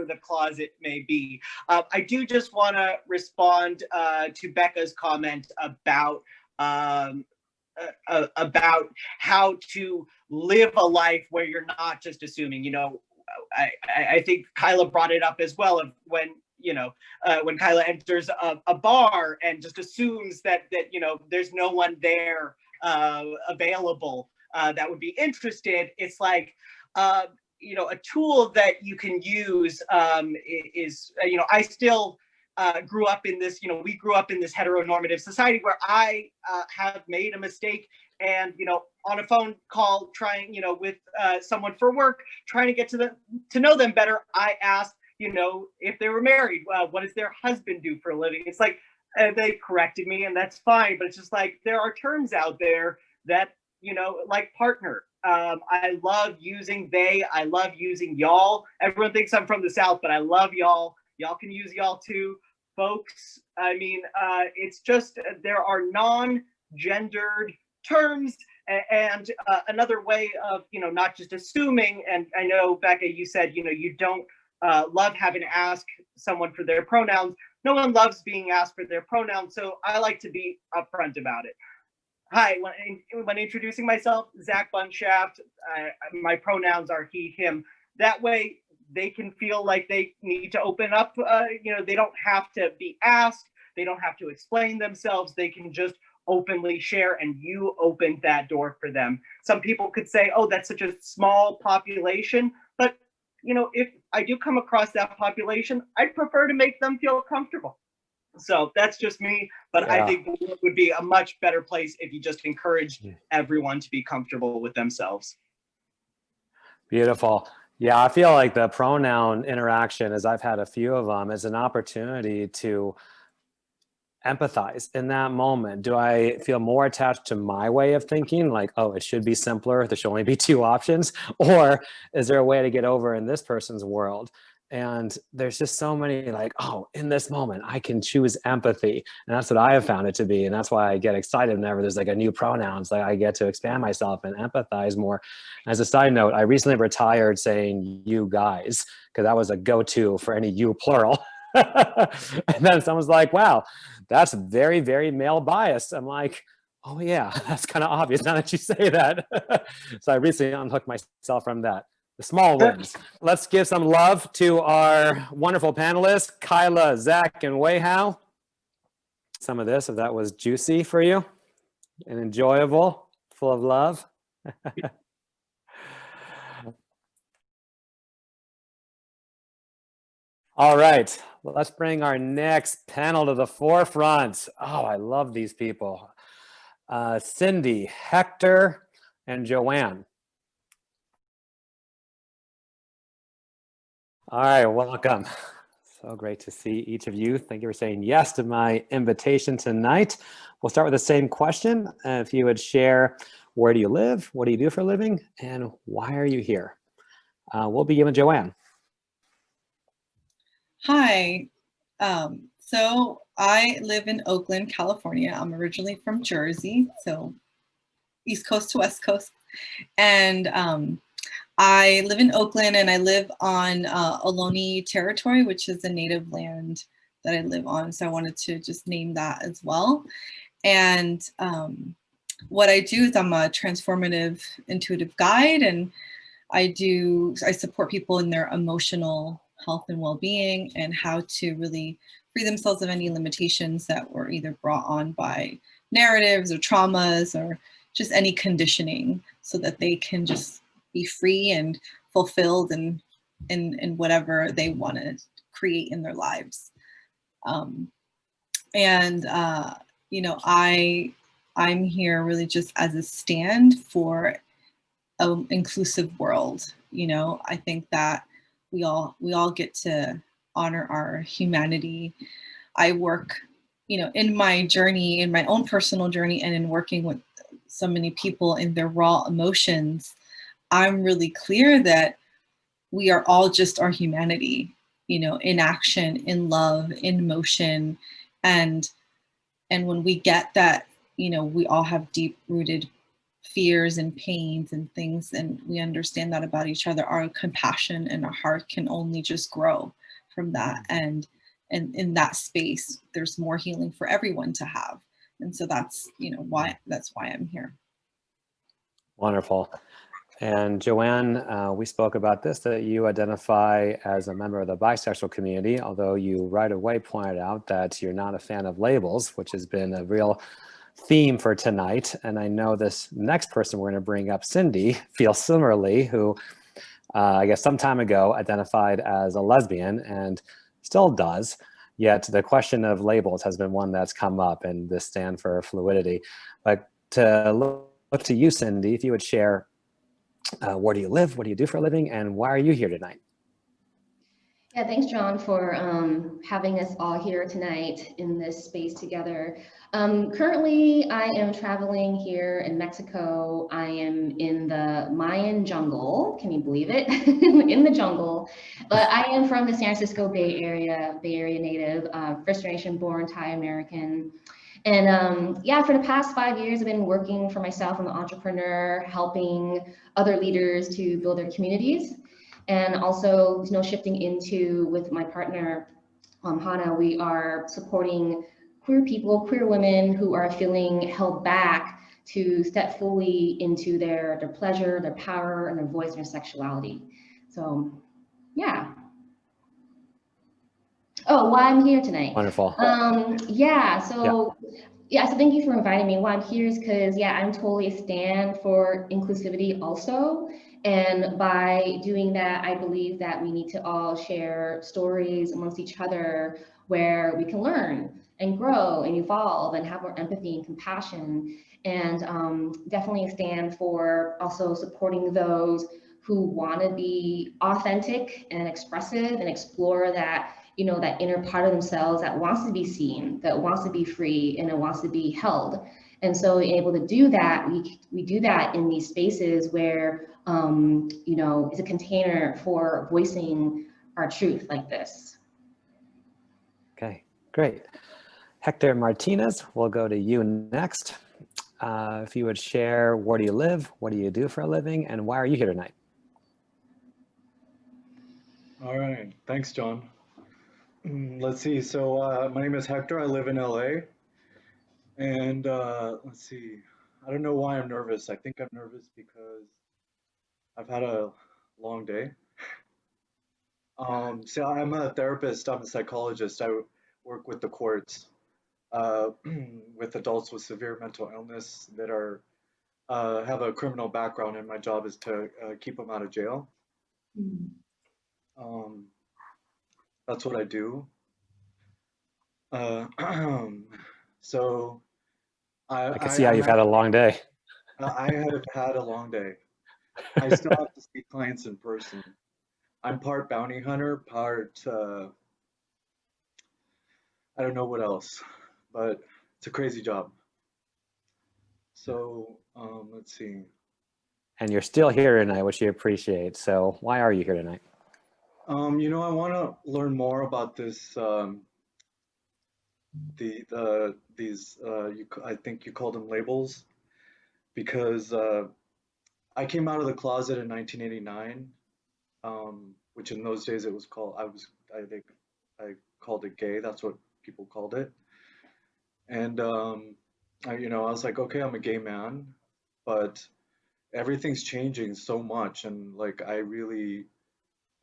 the closet may be. I do just want to respond to Becca's comment about how to live a life where you're not just assuming. I think Kyla brought it up as well, of when Kyla enters a bar and just assumes that there's no one there available that would be interested. It's like a tool that you can use is I still grew up in this, we grew up in this heteronormative society where I have made a mistake, and on a phone call trying with someone for work, trying to get to know them better, I asked if they were married, what does their husband do for a living? It's like they corrected me, and that's fine, but it's just like there are terms out there that like partner. I love using they. I love using y'all. Everyone thinks I'm from the South, but I love y'all. Y'all can use y'all too, folks. I mean, it's just there are non-gendered terms, and another way of not just assuming. And I know, Becca, you said you don't love having to ask someone for their pronouns. No one loves being asked for their pronouns, so I like to be upfront about it. Hi, when introducing myself, Zach Bunshaft, my pronouns are he, him. That way they can feel like they need to open up, they don't have to be asked, they don't have to explain themselves, they can just openly share, and you opened that door for them. Some people could say, oh, that's such a small population, but if I do come across that population, I'd prefer to make them feel comfortable. So that's just me, but yeah. I think the world would be a much better place if you just encouraged everyone to be comfortable with themselves. Beautiful. Yeah, I feel like the pronoun interaction, as I've had a few of them, is an opportunity to empathize in that moment. Do I feel more attached to my way of thinking, like, oh, it should be simpler, there should only be two options, or is there a way to get over in this person's world? And there's just so many like, oh, in this moment I can choose empathy, and that's what I have found it to be. And that's why I get excited whenever there's like a new pronoun. Like I get to expand myself and empathize more. As a side note, I recently retired saying you guys, because that was a go-to for any you plural. And then someone's like, wow, that's very, very male biased. I'm like, oh yeah, that's kind of obvious now that you say that. So I recently unhooked myself from that. The small wins. Let's give some love to our wonderful panelists, Kyla, Zach, and Weihao. Some of this, if that was juicy for you and enjoyable, full of love. All right, well, let's bring our next panel to the forefront. Oh, I love these people. Cindy, Hector, and Joanne. All right, welcome. So great to see each of you. Thank you for saying yes to my invitation tonight. We'll start with the same question. If you would share, where do you live? What do you do for a living? And why are you here? We'll begin with Joanne. Hi. So I live in Oakland, California. I'm originally from Jersey, so East Coast to West Coast. And I live in Oakland, and I live on Ohlone territory, which is the native land that I live on. So I wanted to just name that as well. And what I do is I'm a transformative intuitive guide, and I support people in their emotional health and well-being and how to really free themselves of any limitations that were either brought on by narratives or traumas or just any conditioning, so that they can just be free and fulfilled in whatever they want to create in their lives. You know, I'm here really just as a stand for an inclusive world. You know, I think that we all get to honor our humanity. I work, you know, in my journey, in my own personal journey, and in working with so many people in their raw emotions, I'm really clear that we are all just our humanity, you know, in action, in love, in motion. And when we get that, you know, we all have deep rooted fears and pains and things, and we understand that about each other, our compassion and our heart can only just grow from that. And in that space, there's more healing for everyone to have. And so that's, you know, why I'm here. Wonderful. And Joanne, we spoke about this, that you identify as a member of the bisexual community, although you right away pointed out that you're not a fan of labels, which has been a real theme for tonight. And I know this next person we're going to bring up, Cindy, feels similarly, who I guess some time ago identified as a lesbian and still does. Yet the question of labels has been one that's come up, and this stand for fluidity. But to look to you, Cindy, if you would share, where do you live? What do you do for a living? And why are you here tonight? Yeah, thanks, John, for having us all here tonight in this space together. Currently, I am traveling here in Mexico. I am in the Mayan jungle. Can you believe it? In the jungle. But I am from the San Francisco Bay Area native, first generation born Thai American. And yeah, for the past 5 years, I've been working for myself. I'm an entrepreneur, helping other leaders to build their communities. And also, you know, shifting into, with my partner, Hannah, we are supporting queer people, queer women who are feeling held back to step fully into their pleasure, their power, and their voice, and their sexuality. So, yeah. Oh, why I'm here tonight. Wonderful. Yeah, so thank you for inviting me. Why I'm here is because, yeah, I'm totally a stand for inclusivity also. And by doing that, I believe that we need to all share stories amongst each other where we can learn and grow and evolve and have more empathy and compassion. And definitely a stand for also supporting those who want to be authentic and expressive and explore that, you know, that inner part of themselves that wants to be seen, that wants to be free, and it wants to be held. And so able to do that, we do that in these spaces where, you know, it's a container for voicing our truth like this. Okay, great. Hector Martinez, we'll go to you next. If you would share, where do you live? What do you do for a living? And why are you here tonight? All right, thanks, John. Let's see, so my name is Hector, I live in LA. And let's see, I don't know why I'm nervous. I think I'm nervous because I've had a long day. So I'm a therapist, I'm a psychologist. I work with the courts, uh, with adults with severe mental illness that are have a criminal background, and my job is to keep them out of jail. Mm. Um, that's what I do. Uh, so I can see how I'm you've had a long day. I have had a long day. I still have to see clients in person. I'm part bounty hunter, part I don't know what else, but it's a crazy job. So let's see. And you're still here tonight, which you appreciate. So why are you here tonight? I want to learn more about this. These I think you call them labels, because I came out of the closet in 1989, which in those days it was called, I think I called it gay. That's what people called it. And I was like, okay, I'm a gay man, but everything's changing so much, and like I really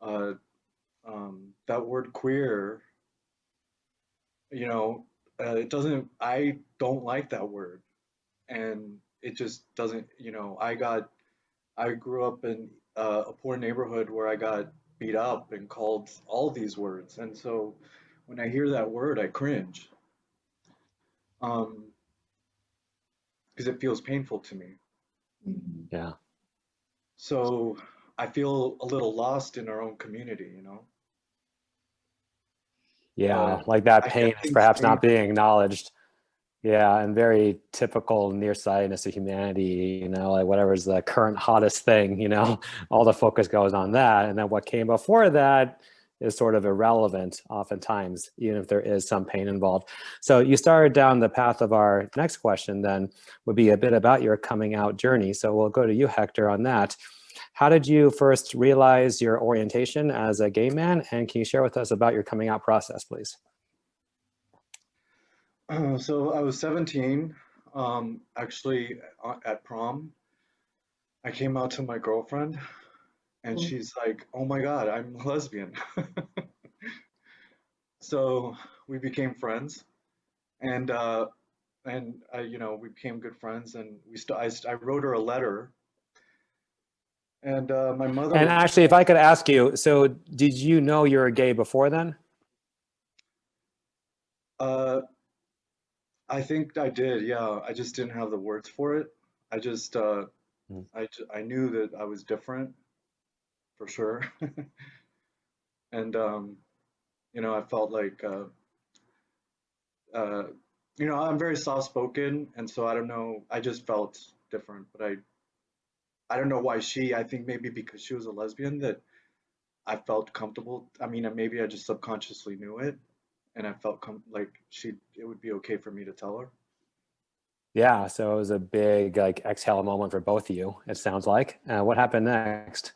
uh, that word queer, you know, it doesn't. I don't like that word, and it just doesn't. I grew up in a poor neighborhood where I got beat up and called all these words, and so when I hear that word, I cringe, um, because it feels painful to me. Mhm. Yeah. So I feel a little lost in our own community, Yeah, but like that I get pain is things perhaps not changed. being acknowledged. Yeah, and very typical nearsightedness of humanity, like whatever's the current hottest thing, all the focus goes on that. And then what came before that is sort of irrelevant oftentimes, even if there is some pain involved. So you started down the path of our next question then would be a bit about your coming out journey. So we'll go to you, Hector, on that. How did you first realize your orientation as a gay man? And can you share with us about your coming out process, please? So I was 17, actually at prom. I came out to my girlfriend, and Mm. she's like, "Oh my God, I'm lesbian." So we became friends, and we became good friends, and I wrote her a letter, and my mother And was actually, if I could ask you, so did you know you were gay before then? uh, I think I did, yeah. I just didn't have the words for it. I just Mm. I knew that I was different for sure, and I felt like uh, I'm very soft spoken, and so I don't know. I just felt different, but I don't know why I think maybe because she was a lesbian that I felt comfortable. I mean, maybe I just subconsciously knew it, and I felt like it would be okay for me to tell her. Yeah, so it was a big like exhale moment for both of you, it sounds like. What happened next?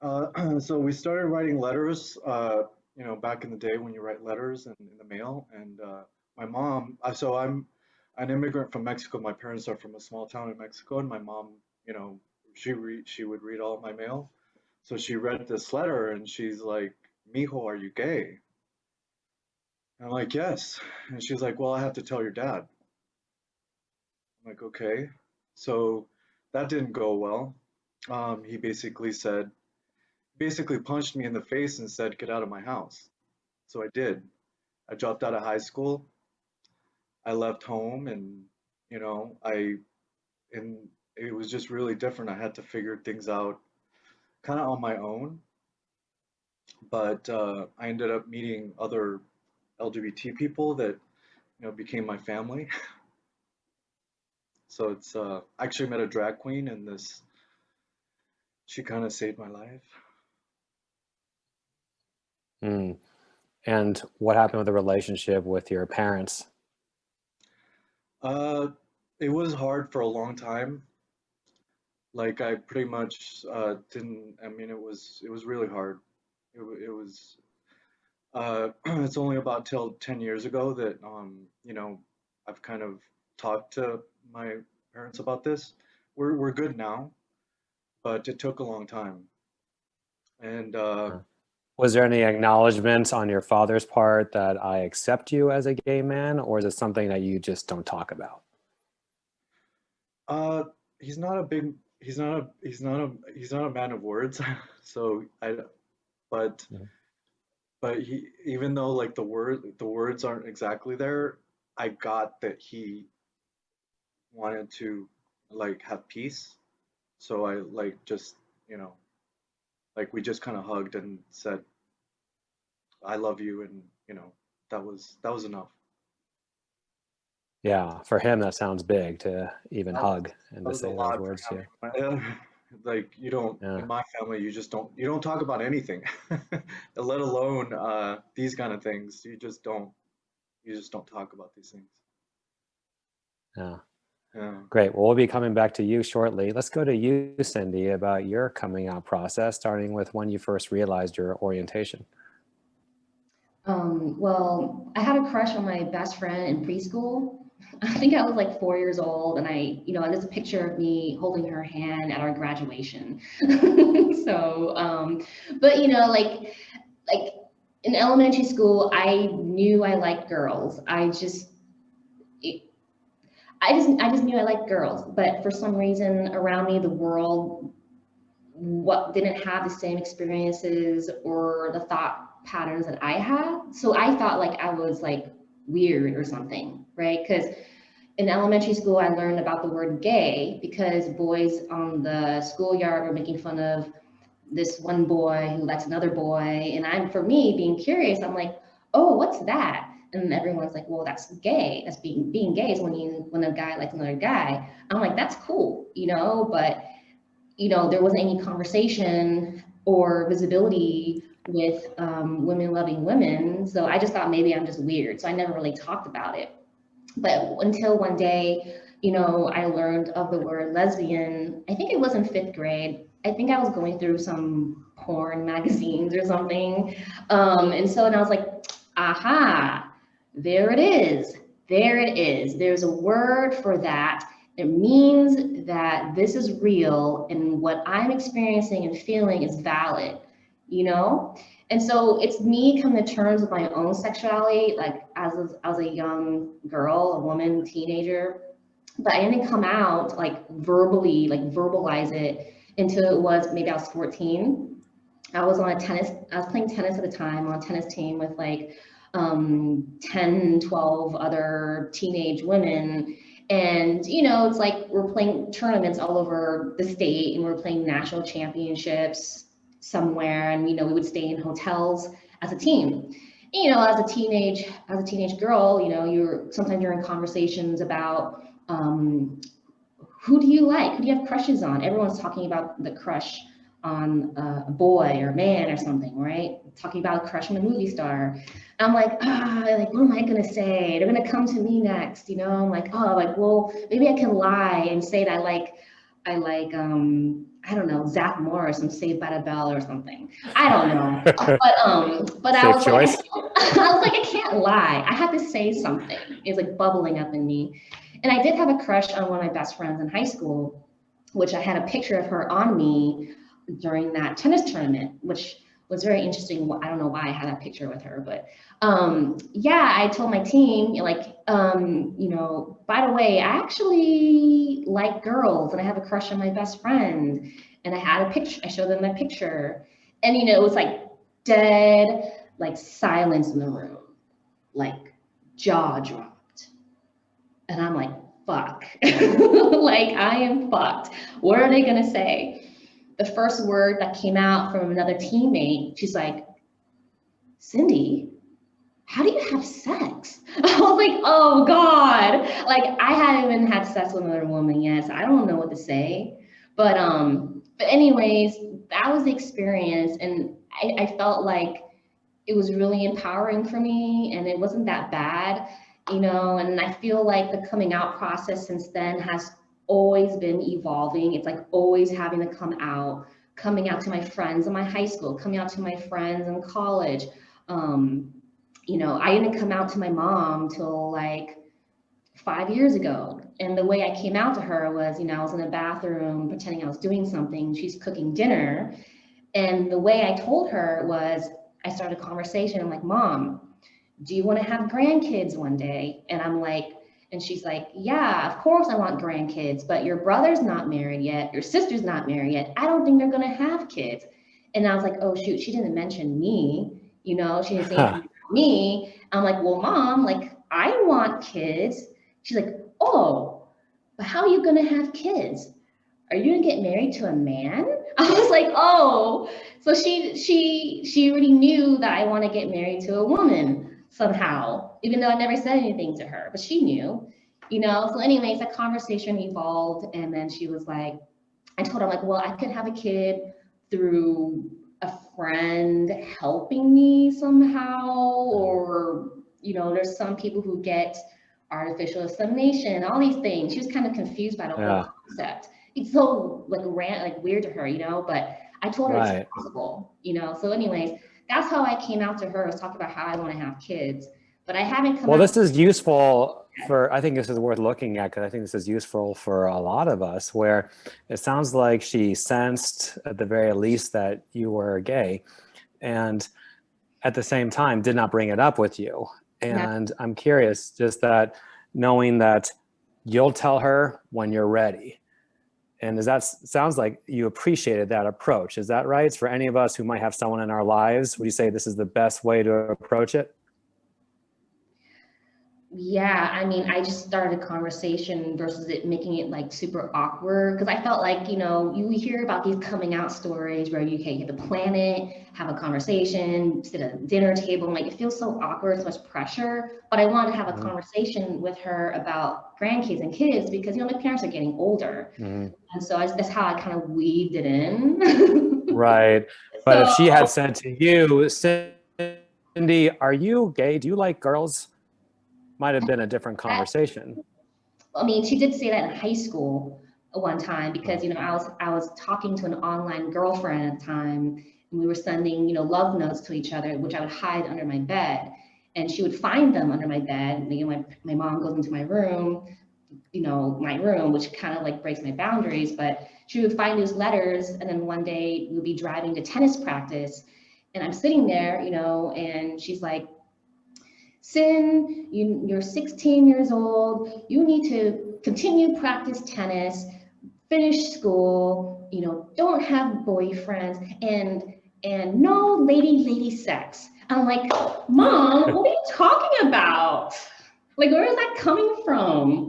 So we started writing letters, back in the day when you write letters in the mail. And my mom, so I'm an immigrant from Mexico. My parents are from a small town in Mexico, and my mom, she would read all of my mail. So she read this letter, and she's like, "Mijo, are you gay?" And I'm like, "Yes." And she's like, "Well, I have to tell your dad." I'm like, "Okay." So that didn't go well. He basically punched me in the face and said, "Get out of my house." So I did. I dropped out of high school. I left home, and you know, I and it was just really different. I had to figure things out kind of on my own, but I ended up meeting other LGBT people that became my family. So it's I actually met a drag queen, and she kind of saved my life. Mm. And what happened with the relationship with your parents? Uh, it was hard for a long time. Like I pretty much didn't. I mean, it was really hard. It was. It's only about till 10 years ago that I've kind of talked to my parents about this. We're good now, but it took a long time. And Was there any acknowledgement on your father's part that I accept you as a gay man, or is it something that you just don't talk about? he's not a big, he's not a man of words. So but Mhm. but he, even though like the words aren't exactly there, I got that he wanted to like have peace. So I like just, you know, like we just kind of hugged and said, I love you, and you know, that was enough. Yeah, for him, that sounds big to even That was hug and that to was a say those lot for words to you. him. Like you don't, Yeah, in my family, you just don't, you don't talk about anything, let alone these kind of things. You just don't talk about these things. yeah. Yeah. Great. Well, we'll be coming back to you shortly. Let's go to you, Cindy, about your coming out process, starting with when you first realized your orientation. Well, I had a crush on my best friend in preschool. I think I was like 4 years old, and there's a picture of me holding her hand at our graduation. So, but like in elementary school, I knew I liked girls. I just knew I liked girls, but for some reason around me, the world didn't have the same experiences or the thought patterns that I had. So I thought like I was like weird or something, right? Because in elementary school, I learned about the word gay because boys on the schoolyard were making fun of this one boy who likes another boy. And for me, being curious, I'm like, oh, what's that? And everyone's like, well, that's gay. That's being gay is when a guy likes another guy. I'm like, that's cool, but there wasn't any conversation or visibility with women loving women. So I just thought maybe I'm just weird. So I never really talked about it. But until one day, I learned of the word lesbian. I think it was in 5th grade. I think I was going through some porn magazines or something. And I was like, aha, there it is. There it is. There's a word for that. It means that this is real and what I'm experiencing and feeling is valid, you know? And so it's me coming to terms with my own sexuality, like as a young girl, a woman, teenager. But I didn't come out like verbally, like verbalize it until it was maybe I was 14. I was playing tennis at the time on a tennis team with like 10, 12 other teenage women. And, it's like we're playing tournaments all over the state and we're playing national championships somewhere. And, we would stay in hotels as a team. As a teenage girl, sometimes you're in conversations about who do you like? Who do you have crushes on? Everyone's talking about the crush on a boy or man or something, right? Talking about a crush on a movie star. I'm like, what am I gonna say? They're gonna come to me next, I'm like, well, maybe I can lie and say that I like, I don't know, Zach Morris from Saved by the Bell or something. I don't know, but I Safe was choice. like, I can't lie. I have to say something. It's like bubbling up in me. And I did have a crush on one of my best friends in high school, which I had a picture of her on me during that tennis tournament, which was very interesting. I don't know why I had that picture with her, but yeah, I told my team, by the way, I actually like girls and I have a crush on my best friend. And I had a picture, I showed them my picture. And, it was like dead, like silence in the room, like jaw dropped. And I'm like, fuck, like I am fucked. What are they gonna say? The first word that came out from another teammate, she's like, Cindy, how do you have sex? I was like, oh God, like I hadn't even had sex with another woman yet, so I don't know what to say. But anyways, that was the experience, and I felt like it was really empowering for me, and it wasn't that bad, and I feel like the coming out process since then has always been evolving. It's like always having to coming out to my friends in my high school, coming out to my friends in college. I didn't come out to my mom till like 5 years ago. And the way I came out to her was, I was in the bathroom pretending I was doing something. She's cooking dinner. And the way I told her was, I started a conversation. I'm like, Mom, do you want to have grandkids one day? And I'm like, and she's like, yeah, of course I want grandkids, but your brother's not married yet. Your sister's not married yet. I don't think they're going to have kids. And I was like, oh, shoot, she didn't mention me. You know, she didn't say anything about me. I'm like, well, Mom, like, I want kids. She's like, oh, but how are you going to have kids? Are you going to get married to a man? I was like, oh, so she already knew that I want to get married to a woman somehow, even though I never said anything to her, but she knew, you know? So anyways, that conversation evolved. And then she was like, I told her, like, well, I could have a kid through a friend helping me somehow, or, you know, there's some people who get artificial insemination, all these things. She was kind of confused by the whole concept. It's so like weird to her, you know, but I told her it's possible, you know? So anyways, that's how I came out to her, was talking about how I want to have kids, but I haven't come out. Well, this is useful for, I think this is worth looking at, because I think this is useful for a lot of us, where it sounds like she sensed at the very least that you were gay, and at the same time did not bring it up with you. And I'm curious, just that knowing that you'll tell her when you're ready. And sounds like you appreciated that approach. Is that right? For any of us who might have someone in our lives, would you say this is the best way to approach it? Yeah, I mean, I just started a conversation versus it making it like super awkward, because I felt like, you know, you hear about these coming out stories where you have to plan it, have a conversation, sit at a dinner table, and like it feels so awkward, so much pressure. But I wanted to have a conversation with her about grandkids and kids, because, you know, my parents are getting older. And so that's how I kind of weaved it in. Right. But if she had said to you, Cindy, are you gay? Do you like girls? Might have been a different conversation. I mean, she did say that in high school one time, because, you know, I was talking to an online girlfriend at the time, and we were sending, you know, love notes to each other, which I would hide under my bed, and she would find them under my bed. You know, my mom goes into my room, which kind of like breaks my boundaries, but she would find those letters, and then one day we'll be driving to tennis practice, and I'm sitting there, you know, and she's like, Sin, you're 16 years old, you need to continue practice tennis, finish school, you know, don't have boyfriends, and no lady sex. I'm like, Mom, what are you talking about? Like, where is that coming from?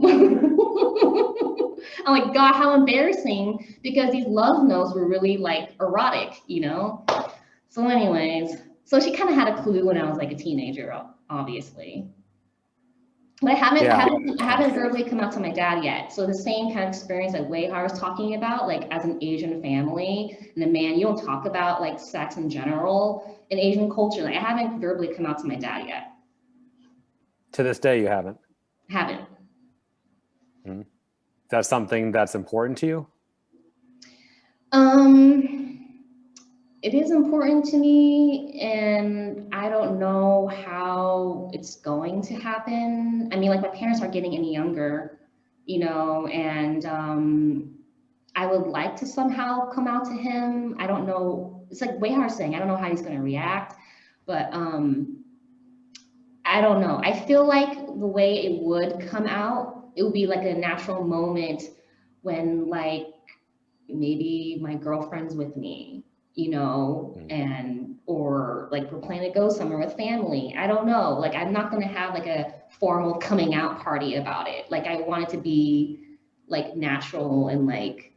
I'm like, God, how embarrassing, because these love notes were really like erotic, you know? So anyways, so she kind of had a clue when I was like a teenager, obviously. But I haven't verbally come out to my dad yet. So the same kind of experience that Wayhar was talking about, like as an Asian family, and a man, you don't talk about like sex in general in Asian culture. Like I haven't verbally come out to my dad yet. To this day, you haven't? Haven't. Is that something that's important to you? It is important to me, and I don't know how it's going to happen. I mean, like my parents aren't getting any younger, you know, and I would like to somehow come out to him. I don't know. It's like Wayhar saying, I don't know how he's going to react, but I don't know. I feel like the way it would come out, it would be like a natural moment when like maybe my girlfriend's with me, you know, and or like we're planning to go somewhere with family. I don't know. Like I'm not gonna have like a formal coming out party about it. Like I want it to be like natural and like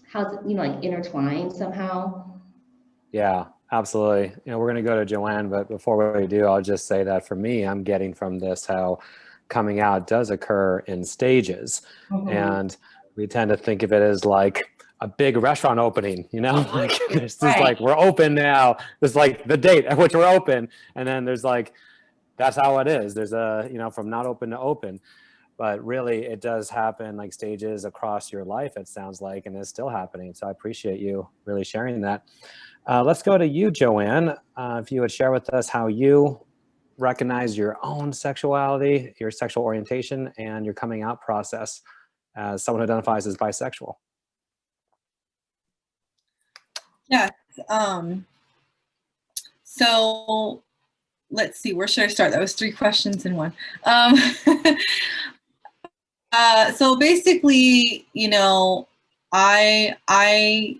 how's it, you know, like intertwined somehow. Yeah, absolutely. You know, we're gonna go to Joanne, but before we do, I'll just say that for me, I'm getting from this how coming out does occur in stages. And we tend to think of it as like a big restaurant opening, you know, like this is like, we're open now. There's like the date at which we're open. And then there's like, that's how it is. There's a, you know, from not open to open, but really it does happen like stages across your life, it sounds like, and it's still happening. So I appreciate you really sharing that. Let's go to you, Joanne. If you would share with us how you recognize your own sexuality, your sexual orientation, and your coming out process as someone who identifies as bisexual. Yeah, So let's see, where should I start? That was 3 questions in one. So basically, you know, I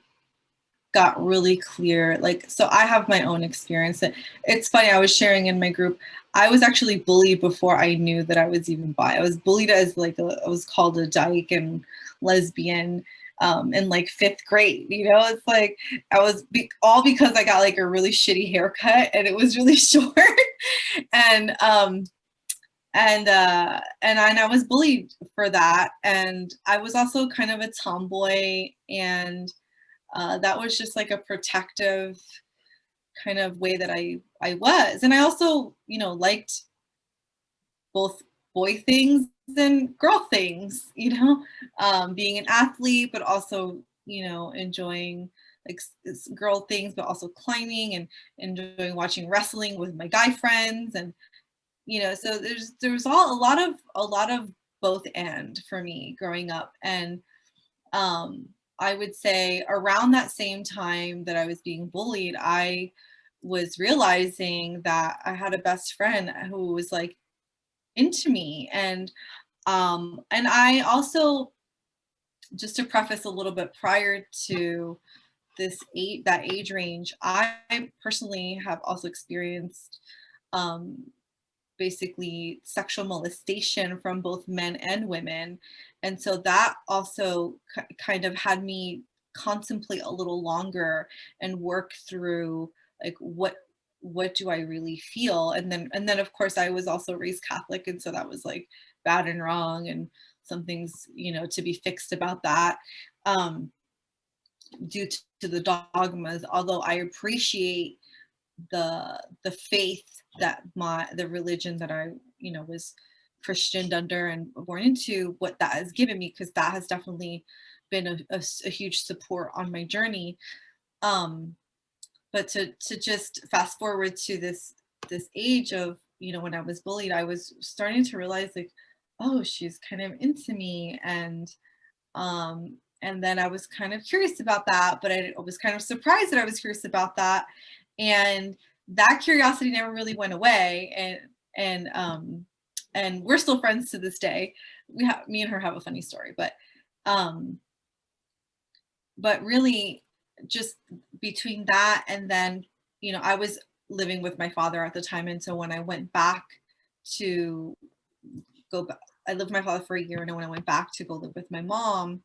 got really clear, like, so I have my own experience. It's funny, I was sharing in my group, I was actually bullied before I knew that I was even bi. I was bullied as like, I was called a dyke and lesbian in like 5th grade, you know? It's like, I was all because I got like a really shitty haircut and it was really short. and I was bullied for that. And I was also kind of a tomboy, and that was just like a protective kind of way that I was. And I also, you know, liked both boy things and girl things, you know, being an athlete, but also, you know, enjoying like girl things, but also climbing and enjoying watching wrestling with my guy friends. And, you know, so there's a lot of both and for me growing up. And I would say around that same time that I was being bullied, I was realizing that I had a best friend who was like into me. And I also, just to preface a little bit, prior to that age range, I personally have also experienced basically sexual molestation from both men and women. And so that also kind of had me contemplate a little longer and work through like what do I really feel. And then of course I was also raised Catholic, and so that was like bad and wrong, and some things, you know, to be fixed about that due to the dogmas, although I appreciate the faith that the religion that I, you know, was Christianed under and born into, what that has given me, because that has definitely been a huge support on my journey. But to just fast forward to this age of, you know, when I was bullied, I was starting to realize like, oh, she's kind of into me. And then I was kind of curious about that, but I was kind of surprised that I was curious about that. And that curiosity never really went away. And we're still friends to this day. Me and her have a funny story, but really just between that and then, you know, I was living with my father at the time. And so when I went back to go back, I lived with my father for a year. And then when I went back to go live with my mom,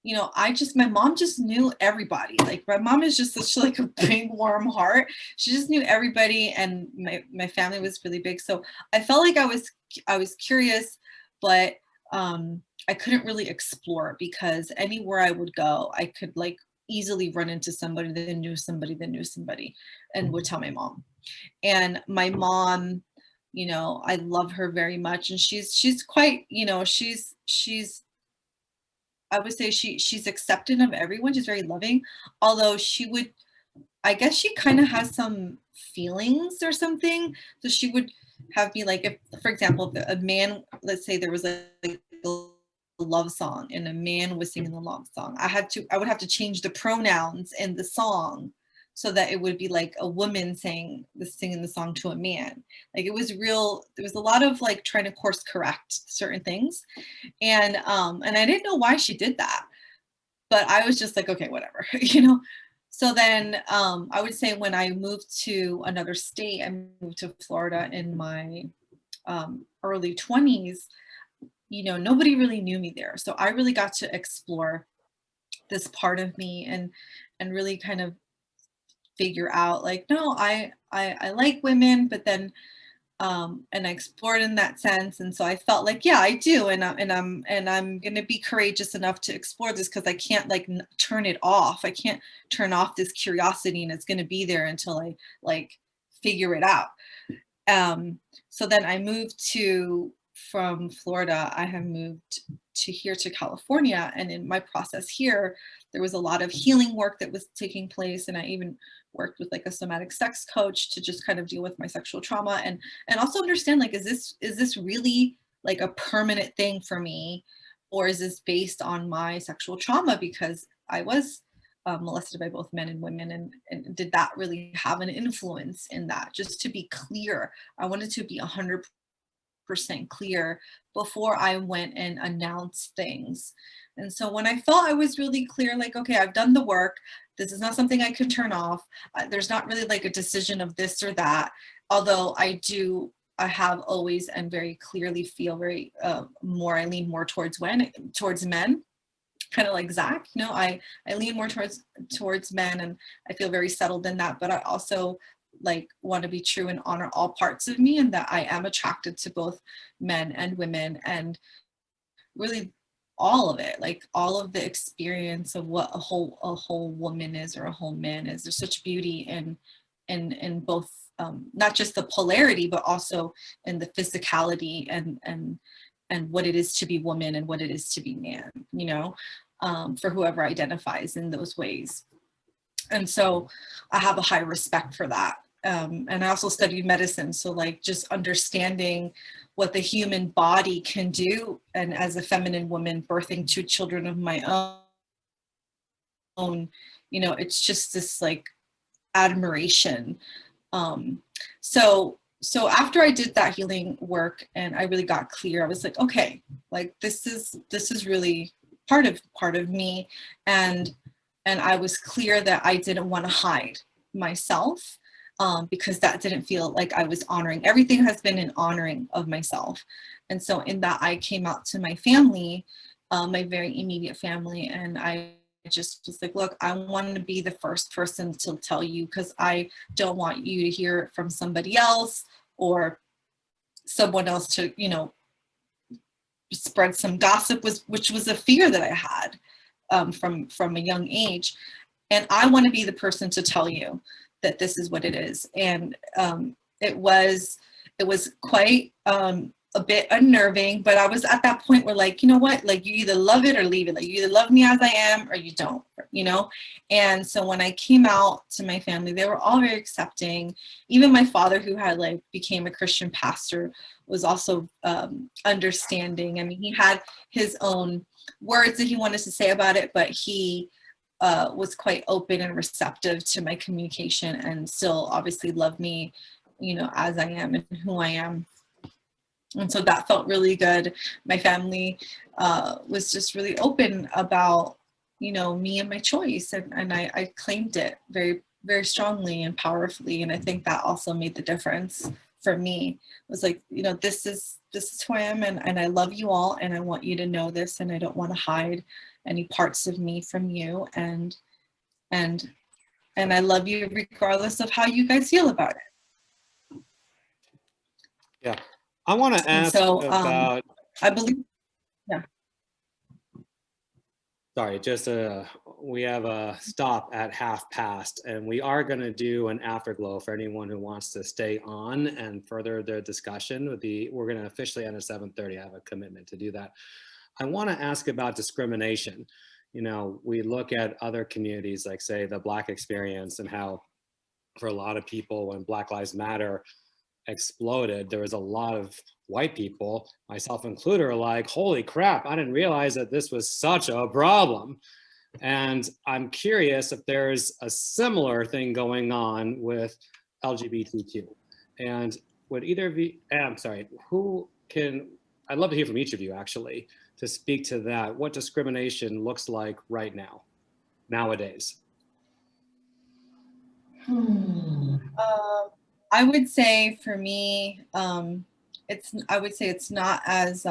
you know, my mom just knew everybody. Like my mom is just such like a big warm heart. She just knew everybody, and my family was really big. So I felt like I was curious, but I couldn't really explore, because anywhere I would go, I could like easily run into somebody that knew somebody that knew somebody and would tell my mom. And my mom, you know, I love her very much, and she's quite, you know, she's I would say she's accepting of everyone. She's very loving, although I guess she kind of has some feelings or something. So she would have me like, if, for example, if a man, let's say there was like a love song and a man was singing the love song, I would have to change the pronouns in the song so that it would be like a woman singing the song to a man. Like it was real, there was a lot of like trying to course correct certain things. And I didn't know why she did that, but I was just like, okay, whatever, you know? So then I would say when I moved to another state, I moved to Florida in my early 20s, you know, nobody really knew me there. So I really got to explore this part of me and really kind of figure out like, no, I like women, but then and I explored in that sense. And so I felt like, yeah, I do. And I'm going to be courageous enough to explore this, because I can't like turn it off. I can't turn off this curiosity, and it's going to be there until I like figure it out. So then I moved from Florida, I have moved to here to California. And in my process here, there was a lot of healing work that was taking place. And I even worked with like a somatic sex coach to just kind of deal with my sexual trauma and also understand like, is this really like a permanent thing for me, or is this based on my sexual trauma? Because I was molested by both men and women, and did that really have an influence in that? Just to be clear, I wanted to be 100% clear before I went and announced things. And so when I felt I was really clear, like, okay, I've done the work, this is not something I could turn off, there's not really like a decision of this or that, although I have always and very clearly feel very I lean more towards men, kind of like Zach, you know, I lean more towards men, and I feel very settled in that, but I also like want to be true and honor all parts of me, and that I am attracted to both men and women, and really all of it, like all of the experience of what a whole woman is or a whole man is. There's such beauty in both, not just the polarity, but also in the physicality and what it is to be woman and what it is to be man, you know, for whoever identifies in those ways. And so I have a high respect for that. And I also studied medicine. So like just understanding what the human body can do. And as a feminine woman birthing 2 children of my own, you know, it's just this like admiration. So after I did that healing work and I really got clear, I was like, okay, like this is really part of me. And I was clear that I didn't want to hide myself, because that didn't feel like I was honoring. Everything has been an honoring of myself. And so in that, I came out to my family, my very immediate family, and I just was like, look, I want to be the first person to tell you, because I don't want you to hear it from somebody else or someone else to, you know, spread some gossip, which was a fear that I had from a young age. And I want to be the person to tell you that this is what it is. And it was quite a bit unnerving, but I was at that point where like, you know what, like you either love it or leave it. Like you either love me as I am or you don't, you know? And so when I came out to my family, they were all very accepting. Even my father, who had like became a Christian pastor, was also understanding. I mean, he had his own words that he wanted to say about it, but he was quite open and receptive to my communication, and still obviously loved me, you know, as I am and who I am. And so that felt really good. My family was just really open about, you know, me and my choice, and I claimed it very, very strongly and powerfully. And I think that also made the difference for me. It was like, you know, this is who I am, and I love you all, and I want you to know this, and I don't want to hide any parts of me from you, and I love you regardless of how you guys feel about it. Yeah, I want to ask about. I believe, yeah. Sorry, just we have a stop at past, and we are going to do an afterglow for anyone who wants to stay on and further their discussion. We're going to officially end at 7:30. I have a commitment to do that. I want to ask about discrimination. You know, we look at other communities, like say the Black experience, and how for a lot of people when Black Lives Matter exploded, there was a lot of white people, myself included, are like, holy crap, I didn't realize that this was such a problem. And I'm curious if there's a similar thing going on with LGBTQ. And would either of you, I'm sorry, I'd love to hear from each of you actually, to speak to that, what discrimination looks like right now, nowadays. I would say for me, it's not as,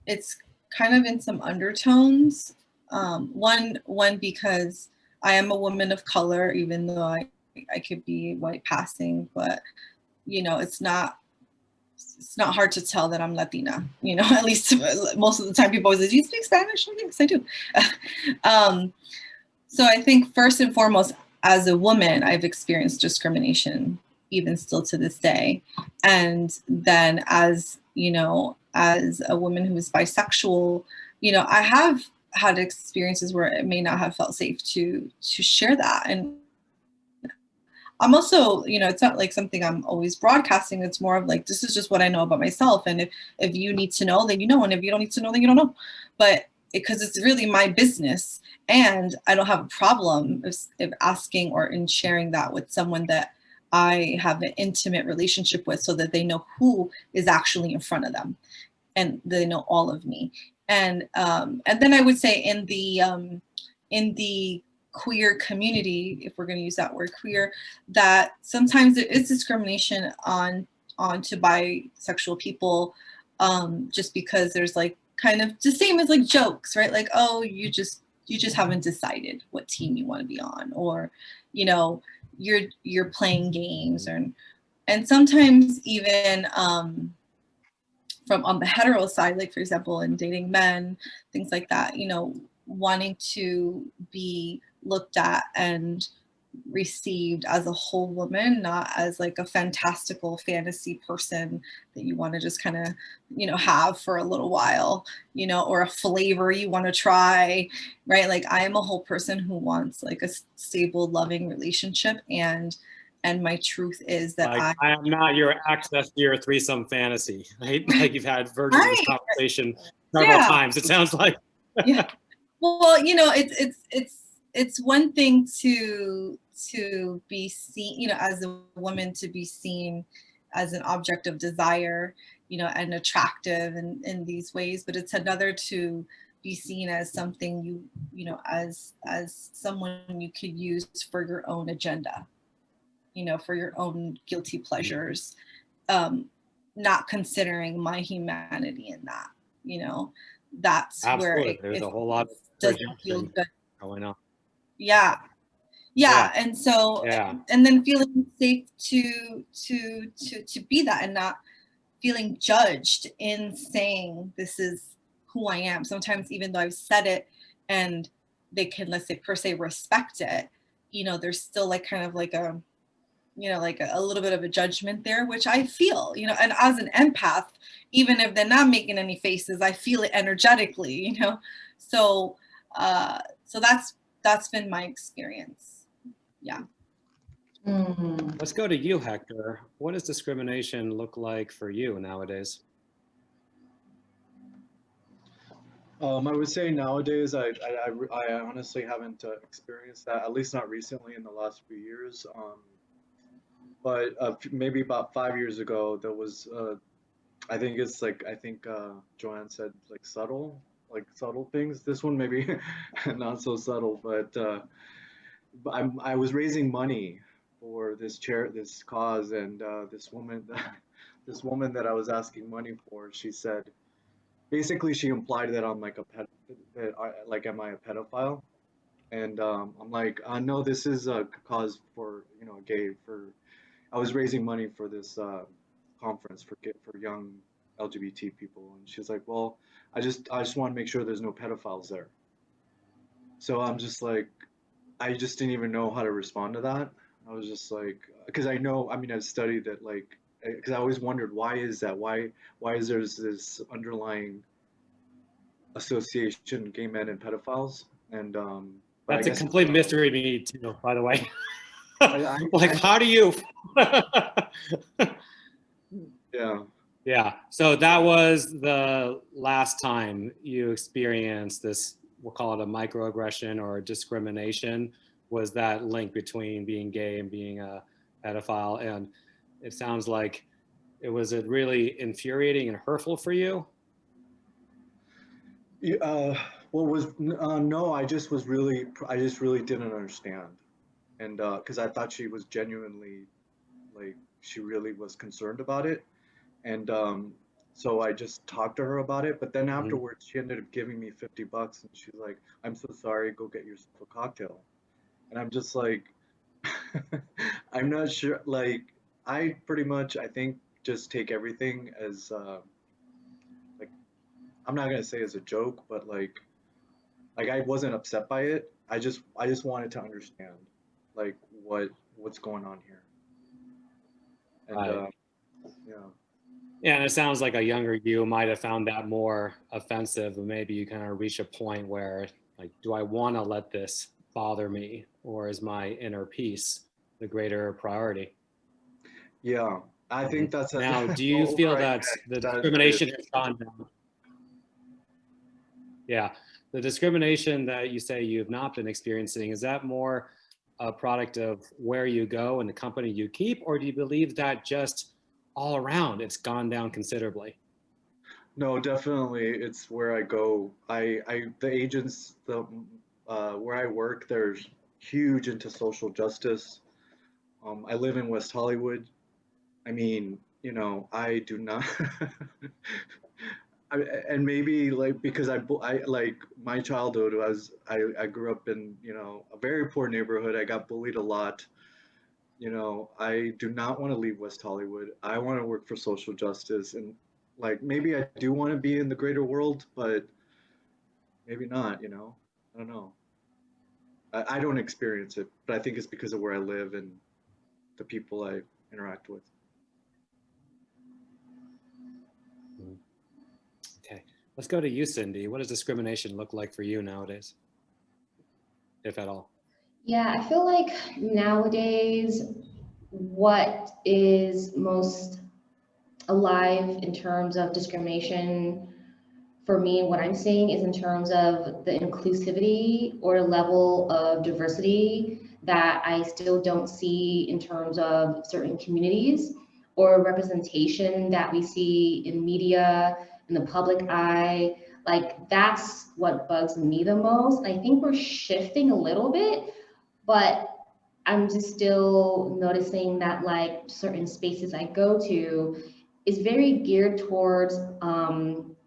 it's kind of in some undertones. One, because I am a woman of color, even though I could be white passing, but you know, it's not hard to tell that I'm Latina, you know, at least most of the time people always say, do you speak Spanish? Oh, yes, I do. So I think first and foremost, as a woman, I've experienced discrimination, even still to this day. And then as, you know, as a woman who is bisexual, you know, I have had experiences where it may not have felt safe to share that. And I'm also, you know, it's not like something I'm always broadcasting. It's more of like, this is just what I know about myself. And if you need to know, then you know. And if you don't need to know, then you don't know. But because it's really my business, and I don't have a problem if asking or in sharing that with someone that I have an intimate relationship with, so that they know who is actually in front of them and they know all of me. And then I would say in the queer community, if we're going to use that word queer, that sometimes there is discrimination onto bisexual people, just because there's like kind of the same as like jokes, right? Like, oh, you just haven't decided what team you want to be on, or, you know, you're playing games, and sometimes even from on the hetero side, like for example, in dating men, things like that, you know, wanting to be looked at and received as a whole woman, not as like a fantastical fantasy person that you want to just kind of, you know, have for a little while, you know, or a flavor you want to try, right? Like I am a whole person who wants like a stable, loving relationship, and my truth is that Like, I am not your access to your threesome fantasy, right? Like you've had versions of this conversation several times, it sounds like. Yeah. Well, you know, it's one thing to be seen, you know, as a woman, to be seen as an object of desire, you know, and attractive in these ways, but it's another to be seen as something you know, as someone you could use for your own agenda, you know, for your own guilty pleasures, not considering my humanity in that, you know, that's Absolutely. where There's a whole lot of doesn't feel good. Going on. Yeah. And so, and then feeling safe to be that, and not feeling judged in saying this is who I am. Sometimes even though I've said it and they can, let's say, per se respect it, you know, there's still like kind of like a, you know, like a little bit of a judgment there, which I feel, you know, and as an empath, even if they're not making any faces, I feel it energetically, you know? So, so that's been my experience. Yeah. Let's go to you, Hector. What does discrimination look like for you nowadays? I would say nowadays, I honestly haven't experienced that, at least not recently in the last few years. But maybe about 5 years ago, there was, I think Joanne said like subtle things. This one maybe not so subtle, but I was raising money for this cause, and this woman, this woman that I was asking money for, she said, basically she implied that I'm like am I a pedophile? And I'm like, no, this is a cause for, you know, I was raising money for this conference for young LGBT people, and she's like, well, I just want to make sure there's no pedophiles there. So I'm just like, I just didn't even know how to respond to that. I was just like, because I know, I mean, I've studied that, like, because I always wondered, why is that? Why is there this underlying association, gay men and pedophiles? And that's a complete mystery to me too, by the way. Like, how do you? Yeah. So that was the last time you experienced this, we'll call it a microaggression or discrimination, was that link between being gay and being a pedophile. And it sounds like was it really infuriating and hurtful for you? No, I just really didn't understand. And because I thought she was genuinely, like, she really was concerned about it. And so I just talked to her about it. But then afterwards, she ended up giving me $50, and she's like, I'm so sorry, go get yourself a cocktail. And I'm just like, I'm not sure. Like, I pretty much, I think, just take everything as, like, I'm not gonna say as a joke, but like I wasn't upset by it. I just wanted to understand, like, what's going on here. And Yeah, and it sounds like a younger you might have found that more offensive, and maybe you kind of reach a point where, like, do I want to let this bother me, or is my inner peace the greater priority? Yeah, I think that's now. Do you feel that the discrimination has gone down? Yeah. the discrimination that you say you've not been experiencing, is that more a product of where you go and the company you keep, or do you believe that just all around it's gone down considerably? No, definitely, it's where I go. The agents, where I work, they're huge into social justice. I live in West Hollywood. I mean, you know, I do not. And maybe like because I like my childhood was I grew up in, you know, a very poor neighborhood. I got bullied a lot. You know, I do not want to leave West Hollywood. I want to work for social justice, and like maybe I do want to be in the greater world, but maybe not, you know. I don't know. I don't experience it, but I think it's because of where I live and the people I interact with. Okay, let's go to you, Cindy. What does discrimination look like for you nowadays, if at all? Yeah, I feel like nowadays what is most alive in terms of discrimination for me, what I'm seeing is in terms of the inclusivity or level of diversity that I still don't see in terms of certain communities or representation that we see in media, in the public eye. Like that's what bugs me the most. I think we're shifting a little bit, but I'm just still noticing that like certain spaces I go to is very geared towards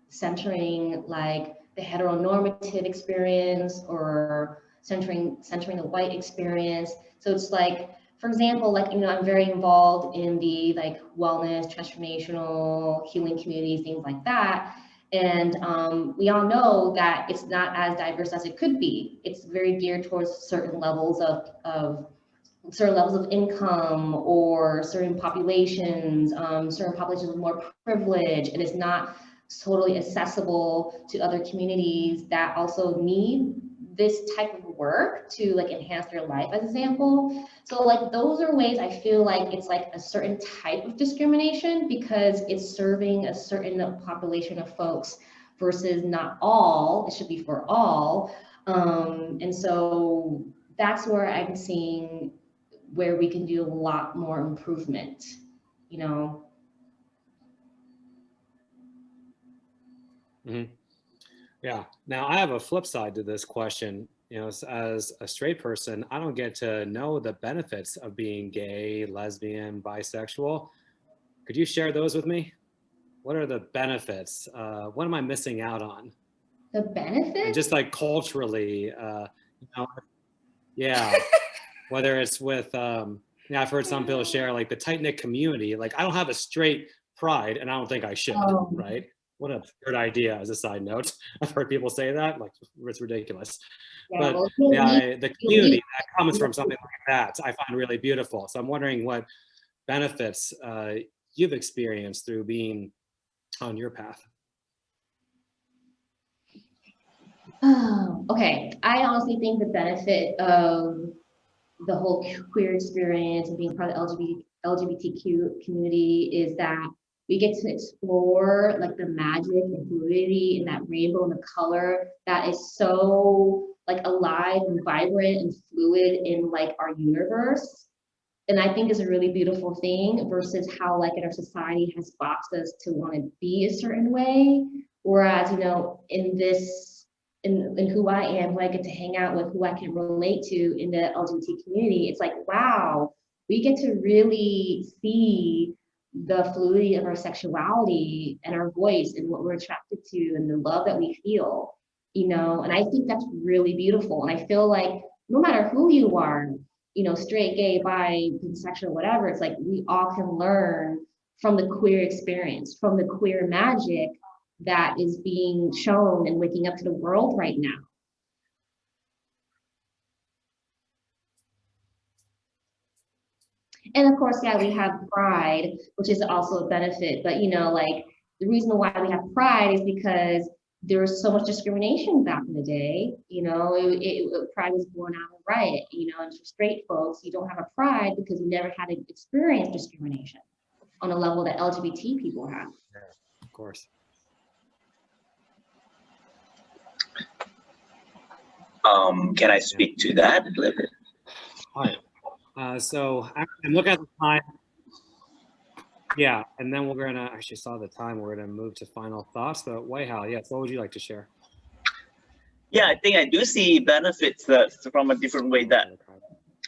centering like the heteronormative experience or centering the white experience. So it's like, for example, like, you know, I'm very involved in the like wellness, transformational healing communities, things like that. And we all know that it's not as diverse as it could be. It's very geared towards certain levels of income or certain populations with more privilege, and it's not totally accessible to other communities that also need this type of work to like enhance their life, as example. So like those are ways I feel like it's like a certain type of discrimination because it's serving a certain population of folks versus not all. It should be for all. And so that's where I'm seeing where we can do a lot more improvement, you know. Mm-hmm. Yeah. Now I have a flip side to this question. You know, as a straight person, I don't get to know the benefits of being gay, lesbian, bisexual. Could you share those with me? What are the benefits? What am I missing out on? The benefits? And just like culturally, you know, yeah. Whether it's with, yeah, I've heard some people share like the tight knit community. Like I don't have a straight pride, and I don't think I should, right? What a absurd idea as a side note. I've heard people say that, like it's ridiculous. Yeah, but well, yeah, the community that comes from something like that, I find really beautiful. So I'm wondering what benefits you've experienced through being on your path. Oh, okay. I honestly think the benefit of the whole queer experience and being part of the LGBTQ community is that we get to explore like the magic and fluidity and that rainbow and the color that is so like alive and vibrant and fluid in like our universe. And I think is a really beautiful thing versus how like in our society has boxed us to want to be a certain way. Whereas, you know, in who I am, who I get to hang out with, who I can relate to in the LGBT community, it's like, wow, we get to really see the fluidity of our sexuality and our voice and what we're attracted to and the love that we feel, you know, and I think that's really beautiful. And I feel like no matter who you are, you know, straight, gay, bi, bisexual, whatever, it's like we all can learn from the queer experience, from the queer magic that is being shown and waking up to the world right now. And of course, yeah, we have pride, which is also a benefit. But, you know, like the reason why we have pride is because there was so much discrimination back in the day. You know, pride was born out of a riot, you know, and for straight folks, you don't have a pride because you never had to experience discrimination on a level that LGBT people have. Yeah, of course. Can I speak to that a little bit? All right. So I'm looking at the time. Yeah, and then we're gonna, actually saw the time, we're gonna move to final thoughts, but Weihao, yes, what would you like to share? Yeah, I think I do see benefits from a different way that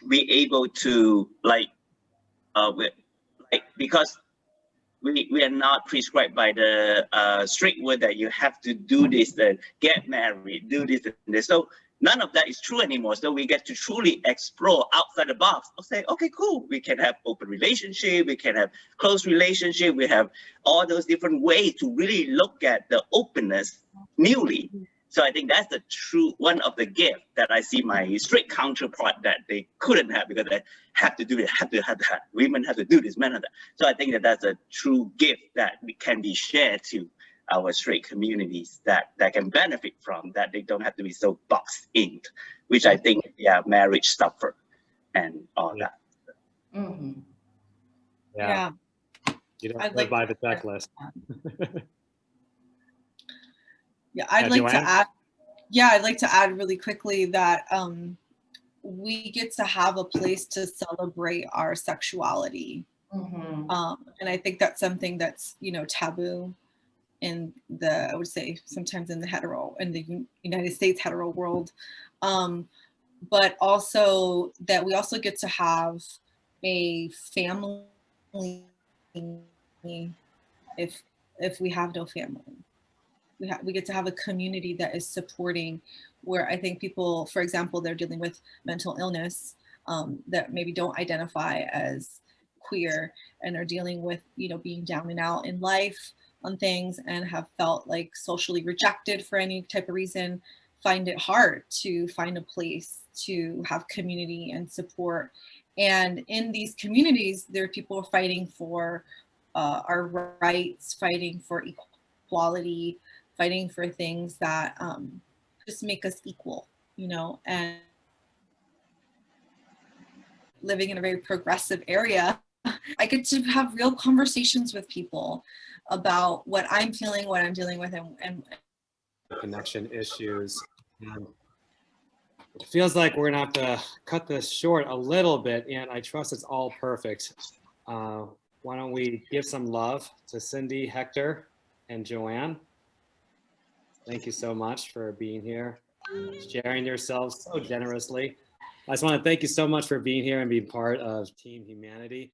we able to because we are not prescribed by the strict word that you have to do this and get married, do this and this. So none of that is true anymore. So we get to truly explore outside the box. I'll say, okay, cool. We can have open relationship. We can have close relationship. We have all those different ways to really look at the openness newly. So I think that's the true one of the gifts that I see my strict counterpart that they couldn't have because they have to do it, have to. Women have to do this, men have that. So I think that that's a true gift that can be shared to our straight communities that can benefit from, that they don't have to be so boxed in, which I think, yeah, marriage suffer and all that. Mm-hmm. Yeah. You don't live by the checklist. Yeah, I'd like to add really quickly that we get to have a place to celebrate our sexuality. Mm-hmm. And I think that's something that's, taboo in I would say sometimes in the United States hetero world. But also that we also get to have a family if we have no family. We get to have a community that is supporting, where I think people, for example, they're dealing with mental illness that maybe don't identify as queer and are dealing with, being down and out in life on things and have felt like socially rejected for any type of reason, find it hard to find a place to have community and support. And in these communities, there are people fighting for our rights, fighting for equality, fighting for things that just make us equal, and living in a very progressive area, I get to have real conversations with people about what I'm feeling, what I'm dealing with, and connection issues. And it feels like we're gonna have to cut this short a little bit, and I trust it's all perfect. Why don't we give some love to Cindy, Hector, and Joanne? Thank you so much for being here, sharing yourselves so generously. I just want to thank you so much for being here and being part of Team Humanity.